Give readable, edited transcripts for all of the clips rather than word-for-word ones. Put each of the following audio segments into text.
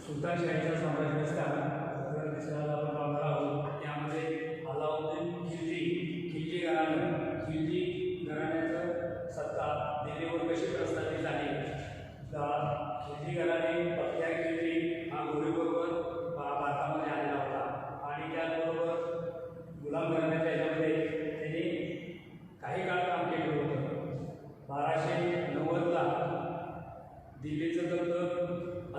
सुलतानशाहीचं साम्राज्य असताना विषयाला आपण पाहणार आहोत. त्यामध्ये अलाउद्दीन खिलजी घराण्याचं सत्ता दिल्लीवर कशी प्रस्थापित झाली. खिलजी घराणे पख्या खिलजी हा घोरीबरोबर भारतामध्ये आलेला होता आणि त्याचबरोबर गुलाम घराण्याच्या ह्याच्यामध्ये त्यांनी काही काळ काम केलं होतं. 1290ला दिल्लीचं तंत्र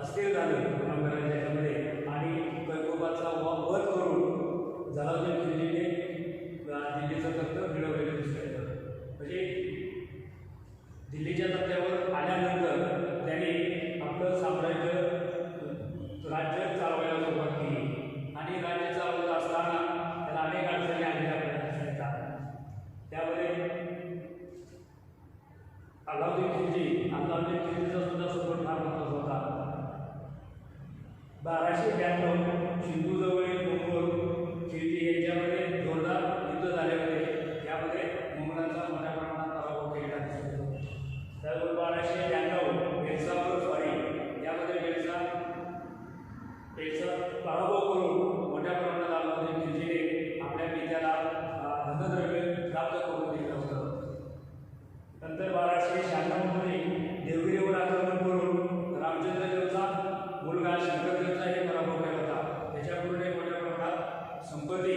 अस्थिर झालं गुलाम घराण्याच्या ह्याच्यामध्ये आणि कैकोबाचा वध करून जलालुद्दीन खिलजीने दिल्लीचं तंत्र मिळवलेलं दिसतं. म्हणजे दिल्लीच्या तत्त्यावर आल्यानंतर त्यांनी आपलं साम्राज्य राज्य चालवायला सुरुवात केली आणि राज्य चालवत असताना त्याला अनेक अडचणी आलेल्या आपल्याला दिसून येतात. त्यामध्ये अलाउद्दीन खिलजीचा सुद्धा सपोर्ट फार महत्त्वाचा होता. 1292 सिंधूजवळील मंगोल खिलजी यांच्यामध्ये जोरदार युद्ध झाले होते. त्यामध्ये मोगलांचा मोठ्या प्रमाणात पराभव केलेला दिसत होता. त्याचबरोबर 1292 बेलसावर स्वारी यामध्ये बेलचा पराभव करून मोठ्या प्रमाणात अलाउद्दीन खिलजीने आपल्या पित्याला धनद्रव्य प्राप्त करून दिलं होतं. नंतर 1296 देवगिरीवर आक्रमण करून रामचंद्रदेवचा मुलगा शंकरदेवचाही पराभव केला होता. त्याच्यापुढे मोठ्या प्रमाणात संपत्ती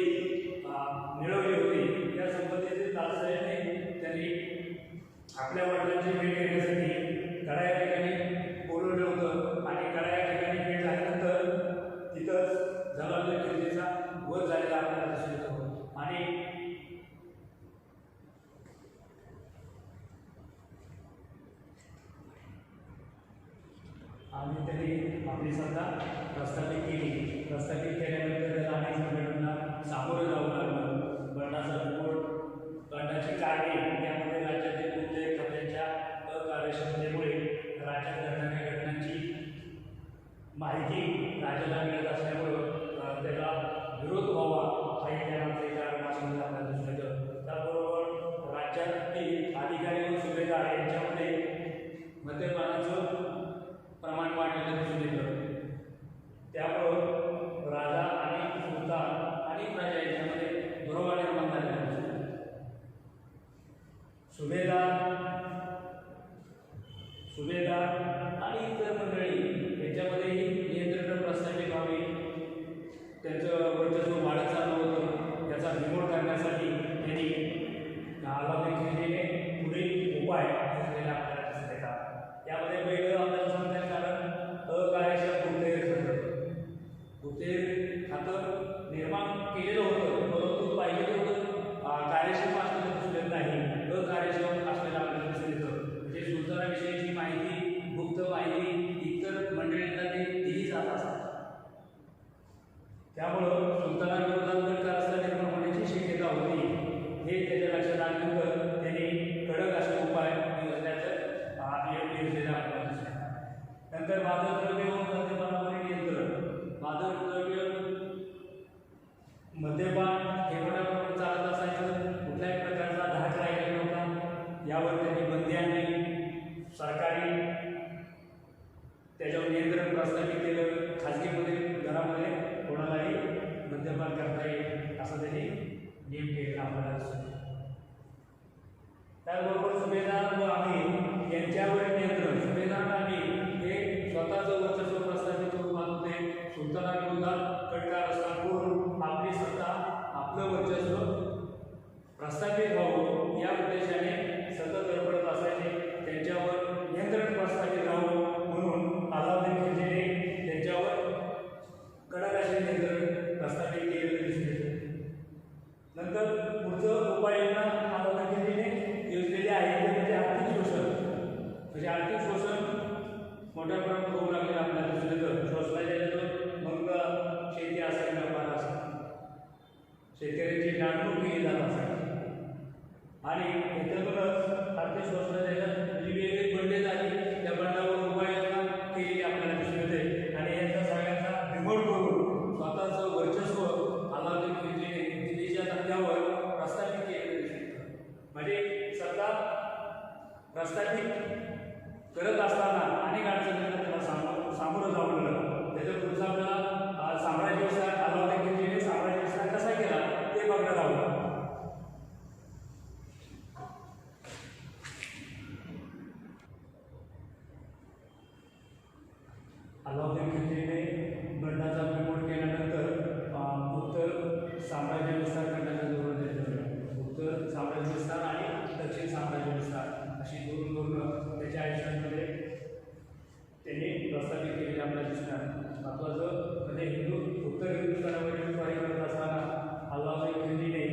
मिळवली होती. त्या संपत्तीचे तात्साह्याने त्यांनी आपल्या वडिलांची भेट घेण्यासाठी कडा या ठिकाणी बोलवलं होतं आणि कडा या ठिकाणी भेट झाल्यानंतर तिथंच जलालुद्दीन खिलजीचा वध झालेला आपल्याला दिसून येतो आणि त्यांनी आपली सत्ता प्रस्थापित केली. प्रस्थापित केल्यानंतर त्याला अनेक संघटनांना सामोरं जावं लागलं. बंडाचा रिपोर्ट, बंडाची कारणे यामध्ये राज्यातील कुठल्याही खात्यांच्या अकार्यक्षमतेमुळे राज्यात घडणाऱ्या घटनांची माहिती राज्याला मिळत असल्यामुळं त्याला विरोध व्हावा हा एक त्यामागचं एक कारण असल्याचं आपल्याला दिसून येतं. त्याचबरोबर राज्यातील अधिकारी व सुभेदार यांच्यामध्ये मद्यपानाचं प्रमाण वाढलेलं दिसून येतं. त्यामुळं राजा आणि सुलतान आणि प्रजा यांच्यामध्ये दुरावा निर्माण झालेला दिसून सुभेदार आणि इतर मंडळी यांच्यामध्येही नियंत्रण प्रस्थापित व्हावे, त्यांचं वर्चस्व वाढत चाललं होतं. त्याचा बिमोड करण्यासाठी त्यांनी अलाउद्दीन खिलजीने पुढील उपाय योजलेले आपल्याला दिसून येतात. त्यामध्ये पहिलं आपल्याला सांगता येईल कारण अकार्यक्षम गुप्तहेर खातं निर्माण केलेलं होतं, परंतु पाहिजे तेवढं कार्यक्षम असलेलं दिसून येत नाही. अकार्यक्षम असलेलं आपल्याला दिसून येतं. म्हणजे सुलतानाविषयीची माहिती, गुप्त माहिती इतर मंडळींना ते दिली जात असतात. त्यामुळं सुलतानाविरोधात गट कारस्थान निर्माण होण्याची शक्यता होती. हे त्याच्या लक्षात आल्यानंतर त्यांनी कडक असे उपाय योजण्याचं योजलेलं आपल्याला दिसून येतात. नंतर मादकद्रव्य व मद्यपानावरील नियंत्रण. मादकद्रव्य मद्यपान हे मोठ्या प्रमाणात चालत असायचं. कुठल्याही प्रकारचा धाक राहिलेला नव्हता. यावर त्यांनी बंदी आणली. सरकारी त्याच्यावर नियंत्रण प्रस्थापित केलं. खाजगीमध्ये घरामध्ये कोणालाही मद्यपान करता येईल असं त्यांनी नियम केलेला आपल्याला दिसून येतो. त्याचबरोबर सुभेदार व आमीर यांच्यावर नियंत्रण. सुभेदार आणि आमीर हे स्वतःचं वर्चस्व प्रस्थापित करून होते. सुलतानाविरोधात कट कारस्थान करून आपली सत्ता, आपलं वर्चस्व प्रस्थापित व्हावं या उद्देशाने सतत धडपडत असायचे. त्यांच्यावर नियंत्रण प्रस्थापित राहावं म्हणून अलाउद्दीन खिलजीने त्यांच्यावर कडक असे नियंत्रण प्रस्थापित केलेलं दिसून येतं. नंतर पुढचं उपाययोजना अलाउद्दीन खिलजीने योजलेली आहे ते म्हणजे आर्थिक शोषण. म्हणजे आर्थिक शोषण मोठ्या प्रमाणात होऊ लागलेलं अलाउद्दीन खिलजीने गडाचा बिमोड केल्यानंतर उत्तर साम्राज्य विस्तार करण्याचा धोरण ठरवलं. उत्तर साम्राज्य विस्तार आणि दक्षिण साम्राज्य विस्तार अशी दोन धोरणं त्याच्या आयुष्यामध्ये त्यांनी प्रस्थापित केलेली आपल्याला दिसणार. महत्त्वाचं म्हणजे उत्तर हिंदुस्थानामध्ये स्वारी करत असताना अलाउद्दीन खिलजीने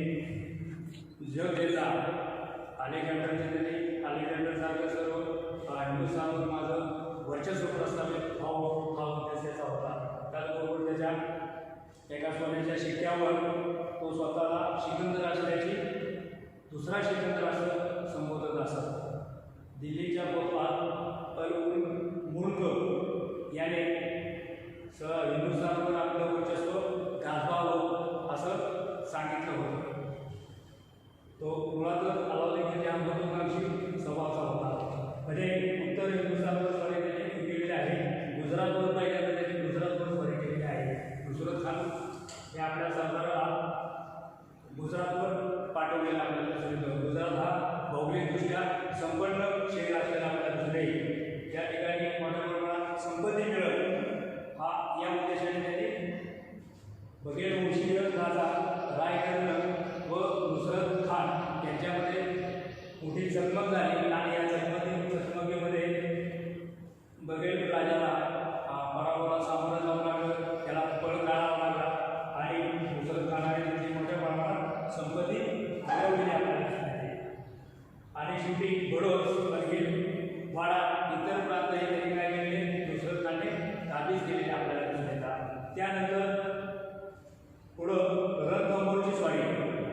जग देता अलेक्झांडरसारखं सर्व हिंदुस्थानावर माझं वर्चस्व प्रस्थापित हा उद्देश त्याचा होता. त्याचबरोबर त्याच्या एका सोन्याच्या शिक्क्यावर तो स्वतःला सिकंदर असल्याची दुसरा सिकंदर असं संबोधत असत. दिल्लीच्या कोतवाल मुल्क याने हिंदुस्थानावर आपलं वर्चस्व गाजवावं असं सांगितलं होतं. तो मुळातच अलाउद्दीन खिलजी हा महत्त्वाकांक्षी स्वभावाचा होता. म्हणजे उत्तर हिंदुस्थानावर स्वारी त्यांनी केलेली आहे. गुजरातवर पहिल्यांदा त्यांनी गुजरातवर स्वारी केलेली आहे. नुसरत खान हे आपल्या सरदाराला गुजरातवर पाठवलेला आपल्याला दिसून. गुजरात हा भौगोलिकदृष्ट्या संपन्न शहर असलेला आपल्याला दिसून येईल. या ठिकाणी मोठ्या प्रमाणात संपत्ती मिळत हा या उद्देशाने त्यांनी बघेल वंशीय राजा राय करणं व नुसरत खान यांच्यामध्ये मोठी चकमक झाली आणि या चकमकीमध्ये बघेल राजाला पराभवाला सामोरं जावं लागलं. त्याला पळ काढावा लागला आणि नुसरत खानाने त्यांची मोठ्या प्रमाणात संपत्ती मिळवलेली आपल्याला आणि शेवटी बडोस बघेल वाडा इतर प्रांतही त्यांनी काय केले नुसरत खानने ताबीज केलेले आपल्याला दिसून येतात. त्यानंतर पुढं रणथंबोरची स्वारी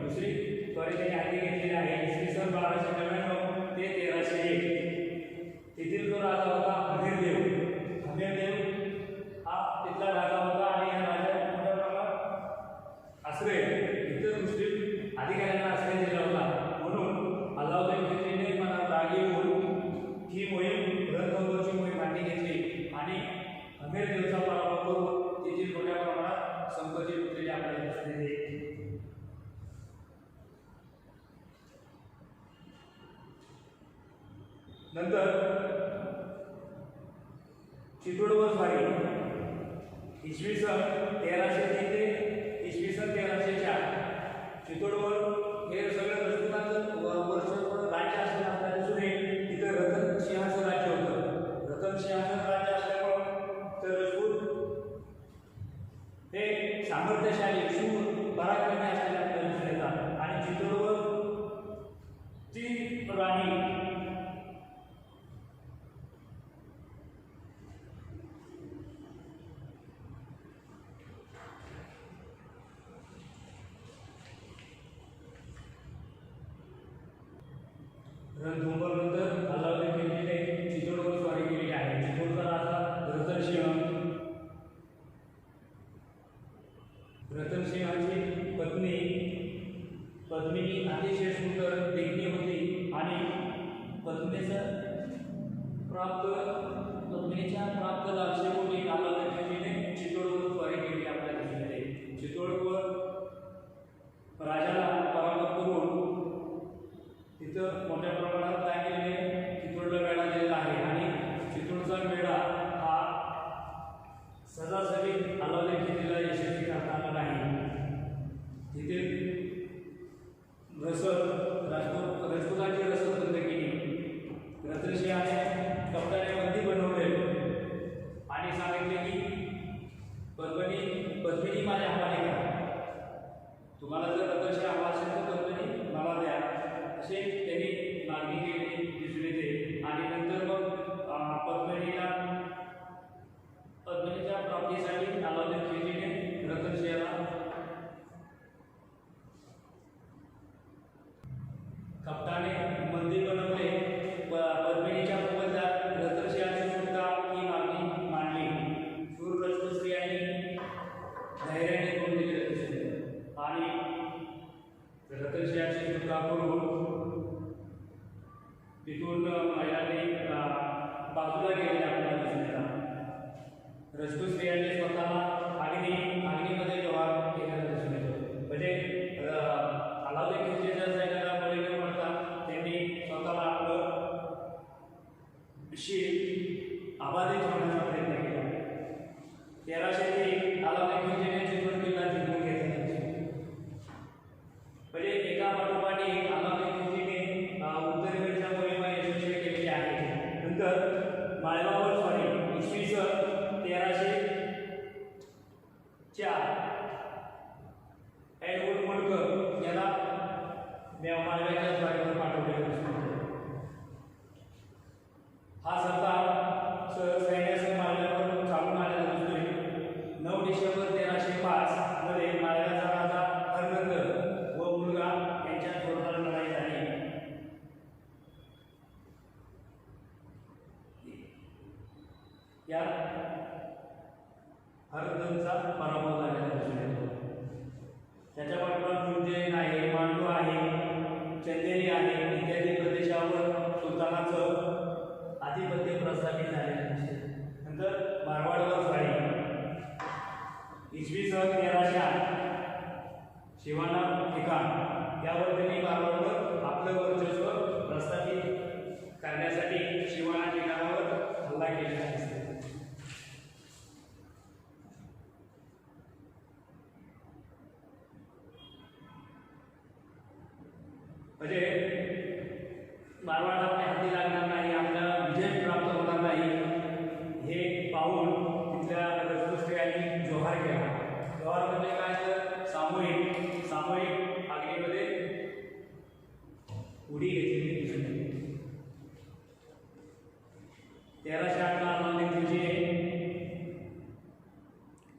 दुसरी स्वारी त्यांनी हाती घेतलेली आहे. इसवी सन 1299 ते 1301. तेथील जो राजा होता हमीरदेव हा तिथला राजा होता आणि या राजाने मोठ्या प्रमाणात आश्रय इतर मुस्लिम अधिकाऱ्यांना आश्रय दिला होता. म्हणून अलाउद्दीन खिलजीने मनात राग येऊन ही मोहीम रणथंबोरची मोहीम हाती घेतली आणि हमीरदेवचा पराभव करून तेथील मोठ्या प्रमाणात संपत्ती लुटलेली आपल्याला दिसून येते. नंतर चित्तोडवर स्वारी इसवी सन 1303 ते इसवी सन 1304. चित्तोडवर हे सगळं राजपुतांचं वर्चस्व राज्य असलेलं आपल्याला दिसून येईल. तिथं रतन सिंहाचं राज्य होतं. रतन सिंहाचं राज्य असल्यामुळं तर राजपूत हे सामर्थ्यशाली शूर पराक्रमी असलेले आपल्याला दिसून येतात. आणि चित्तोडवर ती राणी रणथंबोरनंतर अलाउद्दीन खिलजीने चित्तोडवर स्वारी केलेली आहे. चित्तोडचा राजा रतनसिंहाची पत्नी अतिशय सुंदर देखणी होती आणि पत्नीच्या प्राप्त लाक्षेपोटी अलाउद्दीन खिलजीने चित्तोडवर स्वारी केलेली आपल्याला दिसून येते. चित्तोडवर राजाला पराभूत करून तिथं मोठ्या प्रमाणात काय केले चित्तोडला मेळा दिलेला आहे आणि चित्तोडचा मेळा हा सदासरी अलाउद्दीन खिलजीला यशस्वी करता आला नाही. तिथे राजपुतांची रसद बंद केली. रतनसिंहाने कप्ताने बंदी बनवले आणि सांगितले की पद्मिनी माझ्या हवाले करा. तुम्हाला जर रतनसिंह हवा असेल तर पद्मिनी मला द्या असे त्यांनी मागणी केली दिसून येते. आणि नंतर मग पद्मिनीच्या प्राप्तीसाठी अलाउद्दीन खिलजीने रतनसिंहाला कप्ताने मंदी बनवले. पद्मिनीच्या मोबदल्यात रतनसिंहाची सुटका ही मागणी मांडली. शूर राजपूत स्त्रियांनी धैर्याने करून दिले आणि रतनसिंहाची सुटका करून तिथून महिलांनी बाजूला गेलेले आपल्याला दिसून येतात. राजपूत स्त्रियांनी स्वतःला अग्नीमध्ये जवाब केलेला दिसून येतो. म्हणजे अलाउद्दीन खिलजीच्या सैन्याला बळी न पडता त्यांनी स्वतःला आपलं शील आबादी ठेवण्याचा प्रयत्न केला. हरदनचा पराभव झालेला दिसून येतो. त्याच्या पाठोपाठ उज्जैन आहे, मांडू आहे, चंदेरी आहे इत्यादी प्रदेशावर सुलतानाचं आधिपत्य प्रस्थापित झालेलं दिसते. नंतर मारवाडवर स्वारी इसवी सन 1308 शिवाना ठिकाण यावर त्यांनी मारवाडवर आपलं वर्चस्व प्रस्थापित करण्यासाठी शिवाना ठिकाणावर हल्ला केलेला दिसतो. म्हणजे मारवाड आपल्या हाती लागणार नाही, आपल्याला विजय प्राप्त होणार नाही हे पाहून तिथल्या रजपुत्रियांनी जोहार केला. जोहार म्हणजे काय तर सामूहिक आगीमध्ये उडी घेतलेली दिसून येते. 1308 ला अलाउद्दीन खिलजीने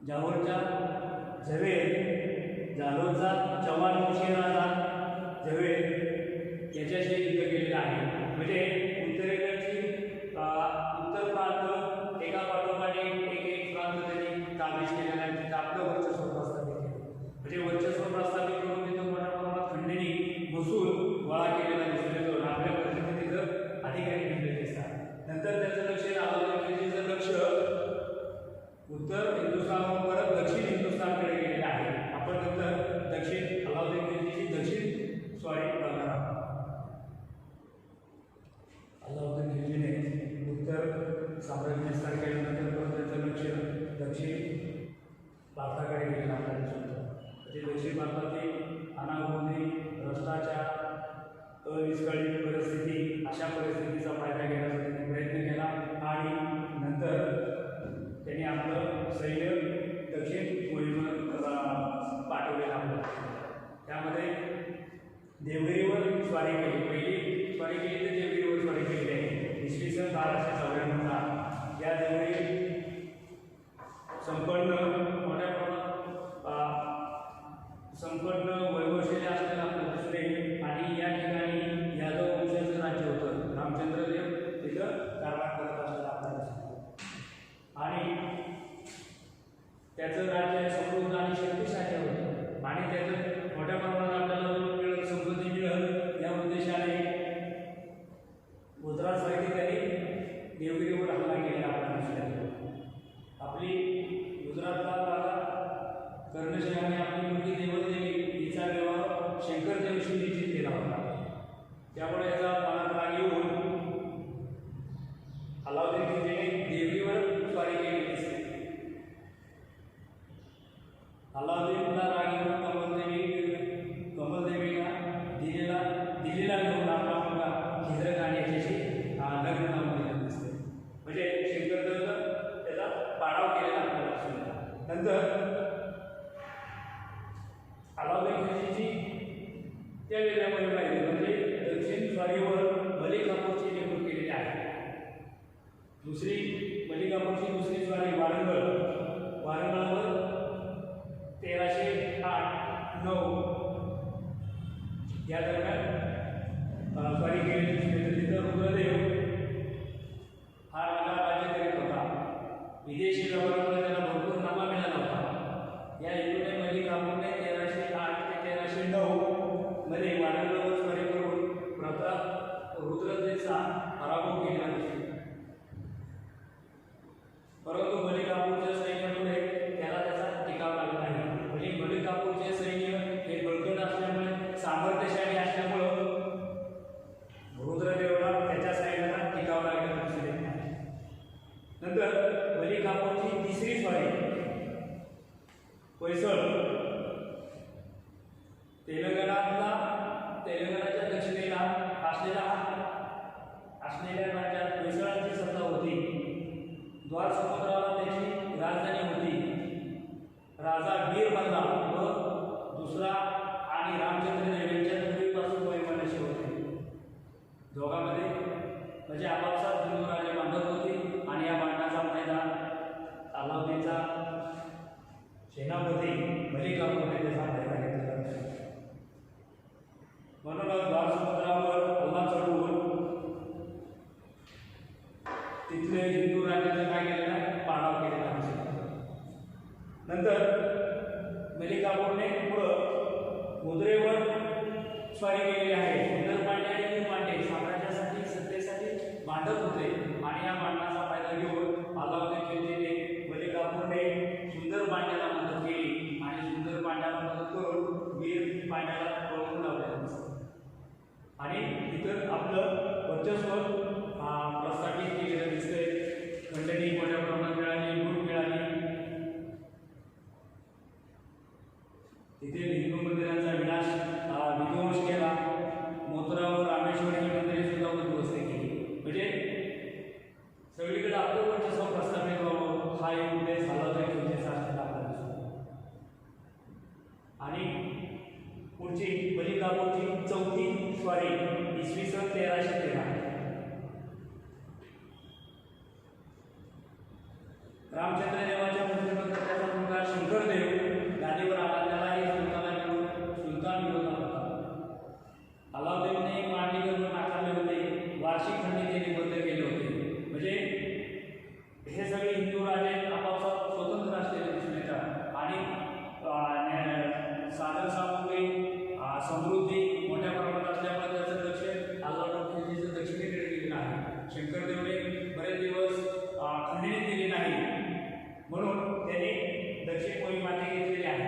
जालोरचा जालोरचा चव्हाण मुशीराजा झवेर याच्याशी युद्ध केलेलं आहे. म्हणजे उत्तरेकडची उत्तर प्रांत एका पाठोपाठ एक प्रांत त्यांनी ताब्यात केलेला आहे. तिथं आपलं वर्चस्व प्रस्थापित केलं. म्हणजे वर्चस्व प्रस्थापित करून तिथं मोठ्या प्रमाणात खंडणी महसूल गोळा केलेला दिसून येतो. आपल्या परिस्थितीत तिथं अधिकारी घेतलेले असतात. नंतर त्याचं लक्ष अलाउद्दीन खिलजीचं लक्ष उत्तर हिंदुस्थानावर परत दक्षिण हिंदुस्थानकडे गेलेलं आहे. आपण नंतर अलाउद्दीन खिलजीची दक्षिण स्वारी करणार आहोत. अलाउद्दीन खिलजीने उत्तर साम्राज्य विस्तार केल्यानंतर परत त्याचं लक्ष दक्षिण भारताकडे गेलेलं आपल्याला दिसून येतं. म्हणजे दक्षिण भारतातील अनागोंदी, भ्रष्टाचार, अविस्कळीत परिस्थिती अशा परिस्थितीचा फायदा घेण्याचा त्यांनी प्रयत्न केला आणि नंतर त्यांनी आपलं सैन्य दक्षिण मोहिमेवर पाठवलेलं आपलं. त्यामध्ये देवगिरीवर स्वारी केली. पहिली स्वारी केली तर देवगिरीवर स्वारी केली आहे. इसवी सन 1294 या देवगिरी संपन्न मोठ्या संपन्न वैभवशाली असलेलं आपलं दिसून येईल. आणि या ठिकाणी यादव वंशाचं राज्य होतं. रामचंद्रदेव तिथं कारभार करत असलेलं आपल्याला दिसतं. आणि त्याचं राज्य समृद्ध आणि शक्तिशाली होतं. आणि त्याचं मोठ्या प्रमाणात आपल्याला संपत्ती मिळेल या उद्देशाने गुजरातसारखी त्यांनी देवगिरीवर हल्ला केलेला आपल्याला दिसून येतो. आपली गुजरातला राजा कर्णसिंहाने आपली मुलगी देवदेवी हिचा विवाह शंकरदेवशी निश्चित केला होता. त्यामुळे याचा मनात राग येऊन अलाउद्दीन खिलजीने देवगिरीवर स्वारी केली दिसते. अलाउद्दीनला राग येऊन कमलदेवीला दिल्लीला घेऊन आपला मुलगा खिजर खान याच्याशी लग्न लावून दिलेलं दिसते. म्हणजे शंकरदेवनं त्याचा पाडाव केलेला आपल्याला दिसून येतो. नंतर अलाउद्दीन खिलजीची त्या वेगळ्या मोहिमा आहे. म्हणजे दक्षिण स्वारीवर मलिक काफूरची नेमणूक केलेली आहे. मलिक काफूरची दुसरी स्वारी वारंगळवर 1308-9 या दरम्यान स्वारी केलेली दिसते. तिथं रुद्रदेव हा राजा राज्य करीत होता. विदेशी व्यवहारामुळे त्याला भरपूर नफा मिळाला होता. या हेतूने मलिक काफूरने 1308 ते 1309 मध्ये वारंगळवर स्वारी करून रुद्रदेवचा पराभव केला दिसतो. परंतु मलिक काफूरच्या सैन्यामुळे त्याला त्याचा टिकाव लागला नाही. म्हणजे मलिक काफूरचे सैन्य हे बळकट असल्यामुळे, सामर्थ्यशाली असल्यामुळं रुद्रदेवला त्याच्या सैन्याला टिकाव लागला दिसून येत नाही. नंतर मलिक काफूरची तिसरी स्वारी होयसळ तेलंगणाच्या दक्षिणेला असलेल्या राज्यात होयसळाची सत्ता होती. द्वार समुद्राला त्याची राजधानी होती. राजा बीरबंदा व दुसरा आणि रामचंद्रदेव यांच्या पूर्वीपासून वैमनस्य होते. दोघांमध्ये म्हणजे आपापसात हिंदू राजे बांधत होते आणि या बांधण्याचा मैदान अलाउद्दीनचा सेनापती मलिक काफूरने त्याचा फायदा घेतला. म्हणूनच द्वार समुद्रावर हल्ला चढवून तिथले हिंदू राज्याचा काय केलेला पाडाव केलेला. नंतर मलिक काफूरने पुढं कुதிरेवर स्वारी केलेली आहे. सुंदर पांडे आणि वीर पांडे साम्राज्यासाठी सत्तेसाठी भांडत होते आणि या भांडणाचा फायदा घेऊन अल्लाउद्दीन खिलजीने मलिक काफूरने सुंदर पांड्याला मदत केली आणि सुंदर पांड्याला मदत करून वीर पांड्याला पळवून लावले आणि तिथं आपलं वर्चस्व प्रस्थापित केलेलं दिसतंय. खंडणी मोठ्या प्रमाणात मिळाली, लूट मिळाली. तिथे हिंदू मंदिरांचा विध्वंस केला. मथुरा व रामेश्वर ही मंदिरे सुद्धा उद्ध्वस्त केली. म्हणजे सगळीकडे आपलं वर्चस्व प्रस्थापित व्हावं हा एक उद्देश अल्लाउद्दीन खिलजीचा असलेला आपल्याला दिसतो. आणि पुढची मलिक काफूरची चौथी स्वारी इसवी सन 1313. रामचंद्र देवाच्या मृत्यूनंतर त्याचा मुलगा शंकरदेव गादीवर आला. त्यालाही सुलतान विरोधात होता. अलाउद्दीनने मांडणी करून नाकारले होते. वार्षिक खंडणी त्यांनी बंद केले होते. म्हणजे हे सगळे हिंदू राजे आपापसात स्वतंत्र असलेले दिसून येतात आणि साधन सामुग्री समृद्धी मोठ्या प्रमाणात असल्यामुळे त्याचं दक्षिण अल्लाउद्दीन खिलजीचं दक्षिणेकडे गेलेलं आहे. शंकरदेवने बरेच दिवस खंडणी दिली नाही म्हणून त्यांनी दक्षिण मोहीम मागे घेतलेली आहे.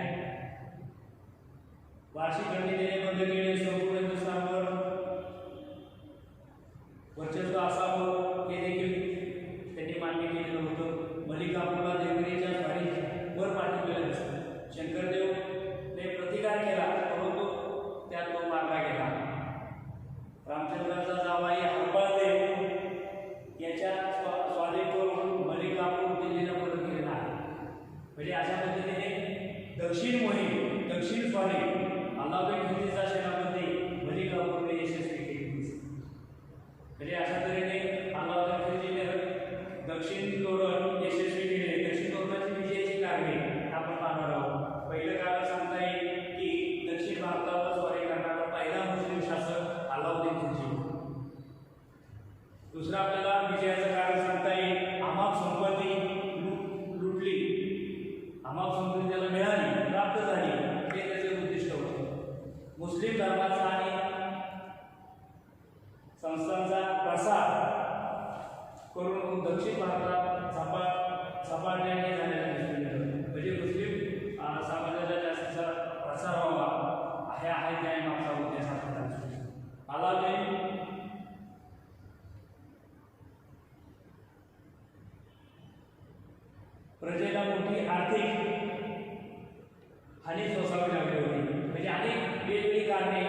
वार्षिक खंडणी देणे बंद केले. संपूर्ण हिंदुस्थानवर वर्चस्व असावं हे देखील त्यांनी मान्य केलेलं होतं. मलिक काफूरला देवगिरीच्या स्वारीवर पाठवलेलं दिसतं. शंकरदेवने प्रतिकार केला परंतु त्यात तो मारला गेला. रामचंद्राचा जावाई हरपाळदेव याच्या स्वाधीन करून मलिक काफूर दिल्लीला परत गेलेला आहे. म्हणजे अशा पद्धतीने दक्षिण स्वारी अल्लाउद्दीन खिलजीचा सेनापती मलिक काफूरने यशस्वी केली. म्हणजे अशा तऱ्हेने अल्लाउद्दीन खिलजीने दक्षिण धोरण यशस्वी केले. दक्षिण धोरणाची विजयाची कारणे आपण पाहणार आहोत. पहिलं कारण सांगता येईल की दक्षिण भारतावर स्वारी करणारा पहिला मुस्लिम शासक अल्लाउद्दीन खिलजी. दुसरं आपल्याला विजयाचं कारण सांगता येईल अमाप संपत्ती लुटली. अमाप संपत्ती त्याला मिळाली, प्राप्त झाली हे त्याचे उद्दिष्ट होते. मुस्लिम धर्माचा आणि संस्थांचा प्रसार करून दक्षिण भारतात झपाट्याने झालेला दिसून येतो. म्हणजे मुस्लिम समाजाचा जास्तीचा प्रसार व्हावा हे आहे त्या मागचा उद्देश आपल्याला दिसून येतो. अल्लाउद्दीन प्रजेला मोठी आर्थिक हानी सोसावी लागली होती. म्हणजे अनेक वेगवेगळी कारणे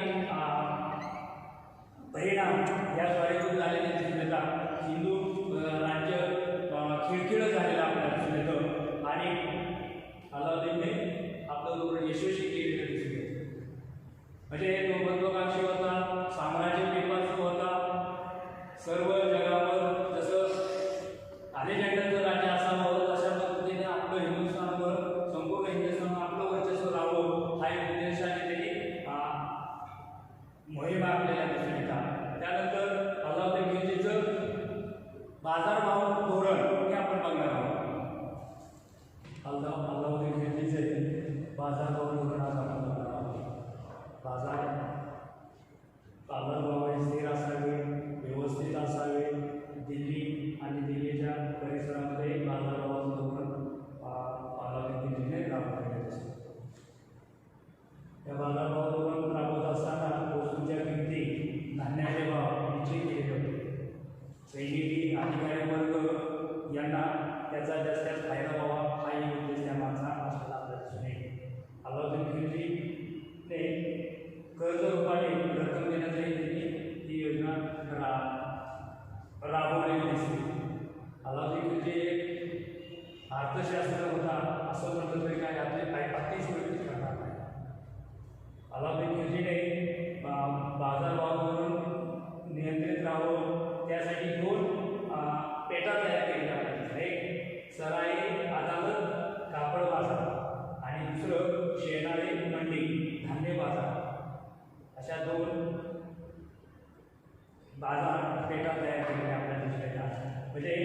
परिणाम या स्वारीतून झालेले दिसून येतात. हिंदू राज्य खिळखिळं झालेलं आपल्याला दिसून येतं आणि अल्लाउद्दीनने आपलं धोरण यशस्वी केलेलं दिसून येतं. म्हणजे तो महत्वाकांक्षी होता, साम्राज्य पेपाचा होता. सर्व जगावर जसं अलेक्झांडरचं राज्य असावं तशा पद्धतीने आपलं हिंदुस्थानवर संपूर्ण हिंदुस्थान आपलं वर्चस्व राहावं हा एक उद्देशाने त्यांनी मोहीम आखलेल्या दिसून येतात. त्यानंतर अल्लाउद्दीन खिलजीचं बाजारभाव धोरण हे आपण बघणार आहोत. अल्लाउद्दीन खिलजीचे बाजारभाव धोरण आज आपण बघणार आहोत. बाजारभाव हे स्थिर असावे, व्यवस्थित असावे. दिल्ली आणि दिल्लीच्या परिसरामध्ये बाजारभावाचं धोरण अल्लाउद्दीन खिलजीने राबवलेलं दिसतं. या बाजारभाव धोरण राबवत असताना वस्तूंच्या किमती, धान्याचे भाव निश्चित केले होते. सैनिकी अधिकारी वर्ग यांना त्याचा जास्त फायदा व्हावा हाही उद्देश त्या मागचा असलेला आपल्याला दिसून येईल. अल्लाउद्दीन खिलजीने कर्ज रूपाने रक्कम देण्यासाठी त्यांनी ही योजना राबवलेली दिसते. अल्लाउद्दीन खिलजी एक अर्थशास्त्र होता असं म्हटलं तरी काय आपले काही अतिशयोक्ती करणार नाही. अल्लाउद्दीन खिलजीने बाजारभावावरून नियंत्रित राहावं त्यासाठी 2 पेटा तयार केलेल्या आहेत. एक सराई अदालत कापड बाजार आणि दुसरं शेणारे मंडी धान्य बाजार अशा 2 बाजार पेटा तयार केलेल्या आपल्याला दिसल्या म्हणजे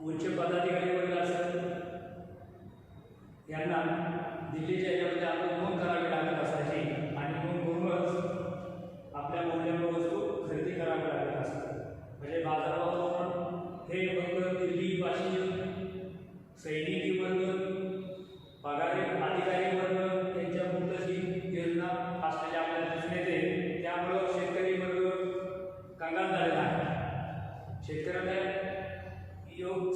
उच्च पदाधिकारी वर्ग असेल यांना दिल्लीच्या याच्यामध्ये आपण नोंद करावी लागत असायची आणि नोंद करूनच आपल्या मूल्यवान वस्तू खरेदी करावी लागत असतात. म्हणजे बाजारावर हे फक्त दिल्लीपाशी सैनिकी वर्ग, पगारी अधिकारी वर्ग यांच्या मुक्तची योजना असलेली आपल्याला दिसून येते. त्यामुळं शेतकरी वर्ग कंगाल झालेला आहे.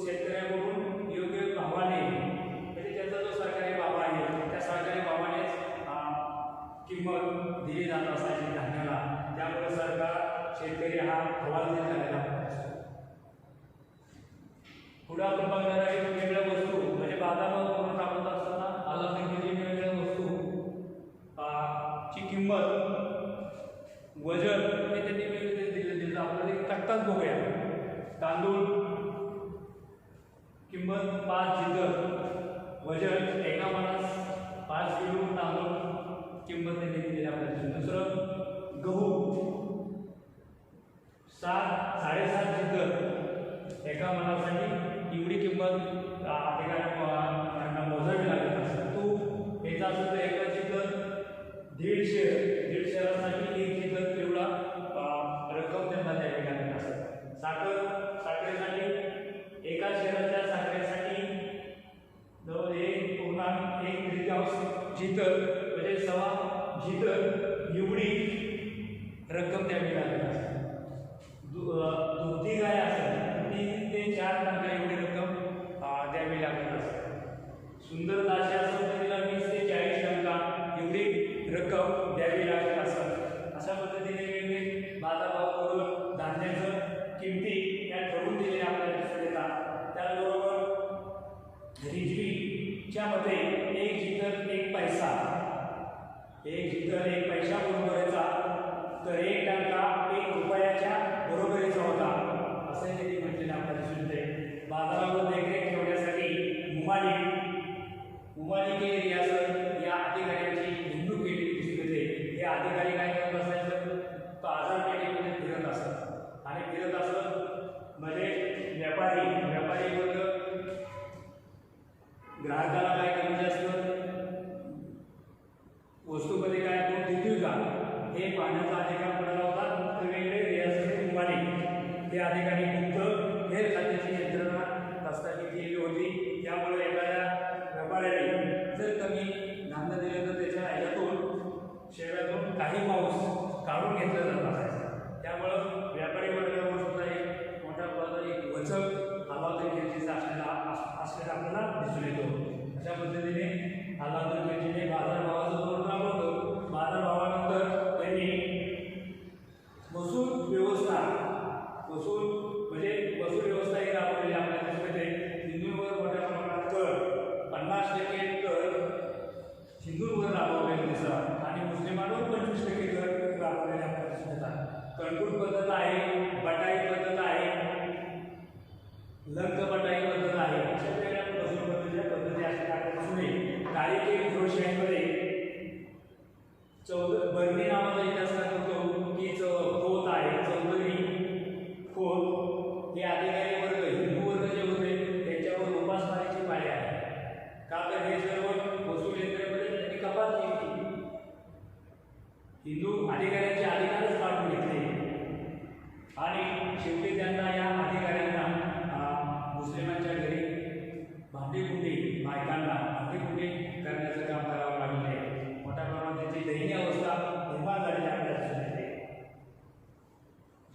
शेतकऱ्याकडून योग्य भावाने म्हणजे त्याचा जो सरकारी भाव आहे त्या सरकारी भावानेच किंमत दिली जात असायची धान्याला. त्यामुळे सरकार शेतकरी हा हवालदिल झालेला असतो. पुढे आपण बघणार आहे वेगवेगळ्या वस्तू म्हणजे बाजारात करून टाकत असताना अलाउद्दीन वेगवेगळ्या वस्तू ची किंमत वजन हे त्यांनी वेगवेगळे दिलं. आपल्याला एक तक्ताच बघूया. तांदूळ किंमत 5 जितर, वजन एका मनास 5 किलो तांदूळ किंमत त्यांनी दिलेली आपल्याला. दुसरं गहू 7.5 जितर एका मनासाठी एवढी किंमत ठिकाणी मोजावी लागत असते. तूप याचा असेल तर एका जितर 1.5 शेअरासाठी 1 जितर एवढा रक्कम त्यांना द्यावी लागत असते. साखरेसाठी एका शेअराच्या साखरेसाठी जवळ 1.1 जितर म्हणजे 1.25 जितर एवढी रक्कम द्यावी लागत असते. दुधी गाय असेल 3 ते 4 टक्के एवढी रक्कम द्यावी लागत असते. सुंदर दाशी असेल तर तिला 20 ते 40 टक्का एवढी रक्कम द्यावी लागत असतात. अशा पद्धतीने वेगवेगळे बाजारभाव करून धान्याचं किमती या ठरवून दिलेल्या आपल्याला दिसून येतात. त्याचबरोबर रिजवीच्या मध्ये 1 जितर 1 पैसा, 1 जितर 1 पैसा बरोबरीचा तर 1 टक्का 1 रुपयाच्या बरोबरीचा होता असं त्यांनी म्हटलेलं आपल्याला दिसून येते. बाजारावर देखरेख ठेवण्यासाठी मुमालिके रियासत या अधिकाऱ्यांची नेमणूक केलेली दिसून येते. हे अधिकारी काय करत असायचं तर बाजारपेठेमध्ये फिरत असत आणि फिरत असत म्हणजे व्यापारी वर्ग ग्राहकाला काय कमी जास्त वस्तूमध्ये काय तो देतील का हे पाहण्याचा अधिकार कोणाला होता तर वेगळे रियासत मुमालिक हे अधिकारी फक्त हेर खात्याची यंत्रणा हस्तांतरित केली होती. त्यामुळे एखाद्या व्यापाऱ्याने जर कमी धान्य दिलं तर त्याच्या ह्याच्यातून शेळ्यातून काही मांस काढून घेतलं जात असायचं. त्यामुळं व्यापारी वर्गावर सुद्धा एक मोठ्या प्रमाणात एक वचक अलाउद्दीन खिलजीचा असलेला आपल्याला दिसून येतो. अशा पद्धतीने अलाउद्दीन खिलजीने बाजारभावाचं धोरण राबवलं. बाजारभावानंतर त्यांनी वसूल व्यवस्था ही राबवलेली आपल्याला दिसून येते. हिंदूंवर मोठ्या प्रमाणात कर 50% कर हिंदूंवर राबवलेले दिसतात आणि मुस्लिमांवर 25% कर राबवलेले आपल्याला दिसून येतात. कणकूट पद्धत आहे, बटाई पद्धत आहे, लंक बटाई पद्धत आहे. अशा वेगळ्या वसूल पद्धतीच्या पद्धती असल्या आपल्याला दिसून येईल. तारीखी फिरोजशाहीमध्ये बर्नी नावाचा इतिहास करतो की खोत आहे चौधरी खोत हे अधिकारी वर्ग हिंदू वर्ग जे होते त्यांच्यावर उपासमारीची पाळी आहे. का तर हे सर्व वसूल यंत्रणेमध्ये त्यांनी कपात केली. हिंदू अधिकाऱ्यांचे अधिकारच काढून घेतले आणि शेवटी त्यांना या अधिकाऱ्यांना मुस्लिमांच्या घरी भांडीकुंडी बायकांना भांडीकुंडी करण्याचं काम करावं लागलं आहे. मोठ्या प्रमाणात त्याची दयनीय अवस्था निर्माण झालेली आपल्याला दिसून येते.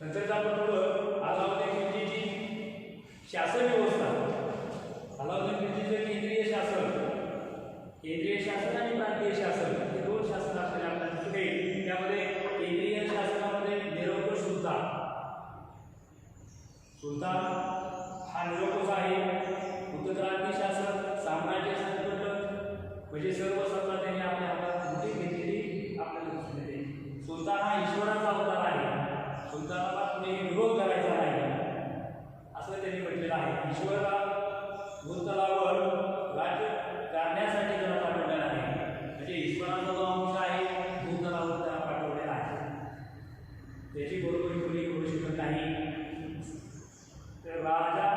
नंतरचा आपण अलाउद्दीन खिलजीची शासन व्यवस्था. अलाउद्दीन खिलजीचं केंद्रीय शासन आणि प्रांतीय शासन हे 2 शासन असलेले आपल्याला दिसून येईल. त्यामध्ये केंद्रीय शासनामध्ये निरंकुश सुलतान हा निरंकुश आहे. उत्तराधी शासन साम्राज्य संपन्न म्हणजे सर्व सत्ता त्यांनी आपल्या हातात मोठी घेतलेली आपल्याला दिसून येते. सुलतान हा ईश्वराचा अवतार आहे. सुलतानाला कुणी विरोध करायचा नाही असं त्यांनी म्हटलेलं आहे. ईश्वरा भूतलावर राज्य करण्यासाठी त्याला पाठवलेला आहे. म्हणजे ईश्वराचा जो अंश आहे भूतलावर त्याला पाठवलेला आहे. त्याची बरोबरी कोणी करू शकत नाही. तर राजा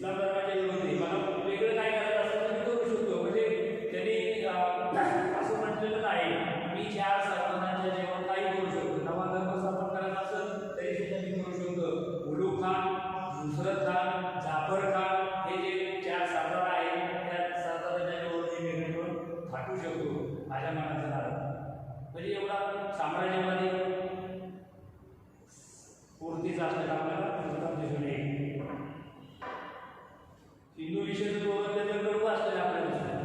धर्माच्या विरोधी मला वेगळं काय करायचं असेल तर मी करू शकतो. म्हणजे त्यांनी असं म्हटलेलं नाही मी 4 सरदारांच्या जेवण काही करू शकतो. नवा धर्म स्थापन करायचा असेल तरी सुद्धा मी करू शकतो. उलूग खान, नुसरत खान, जाफर खान हे जे 4 सरदार आहेत त्या सरदारांच्या जेवण मी वेगळे करून थाटू शकतो माझ्या मनाचं नाव. म्हणजे एवढा साम्राज्यवादी पूर्तीचा असलेला आपल्याला दिसून येईल. हिंदू विषयाचं धोरण त्याच्याकडे असलेलं आपल्याला दिसतं.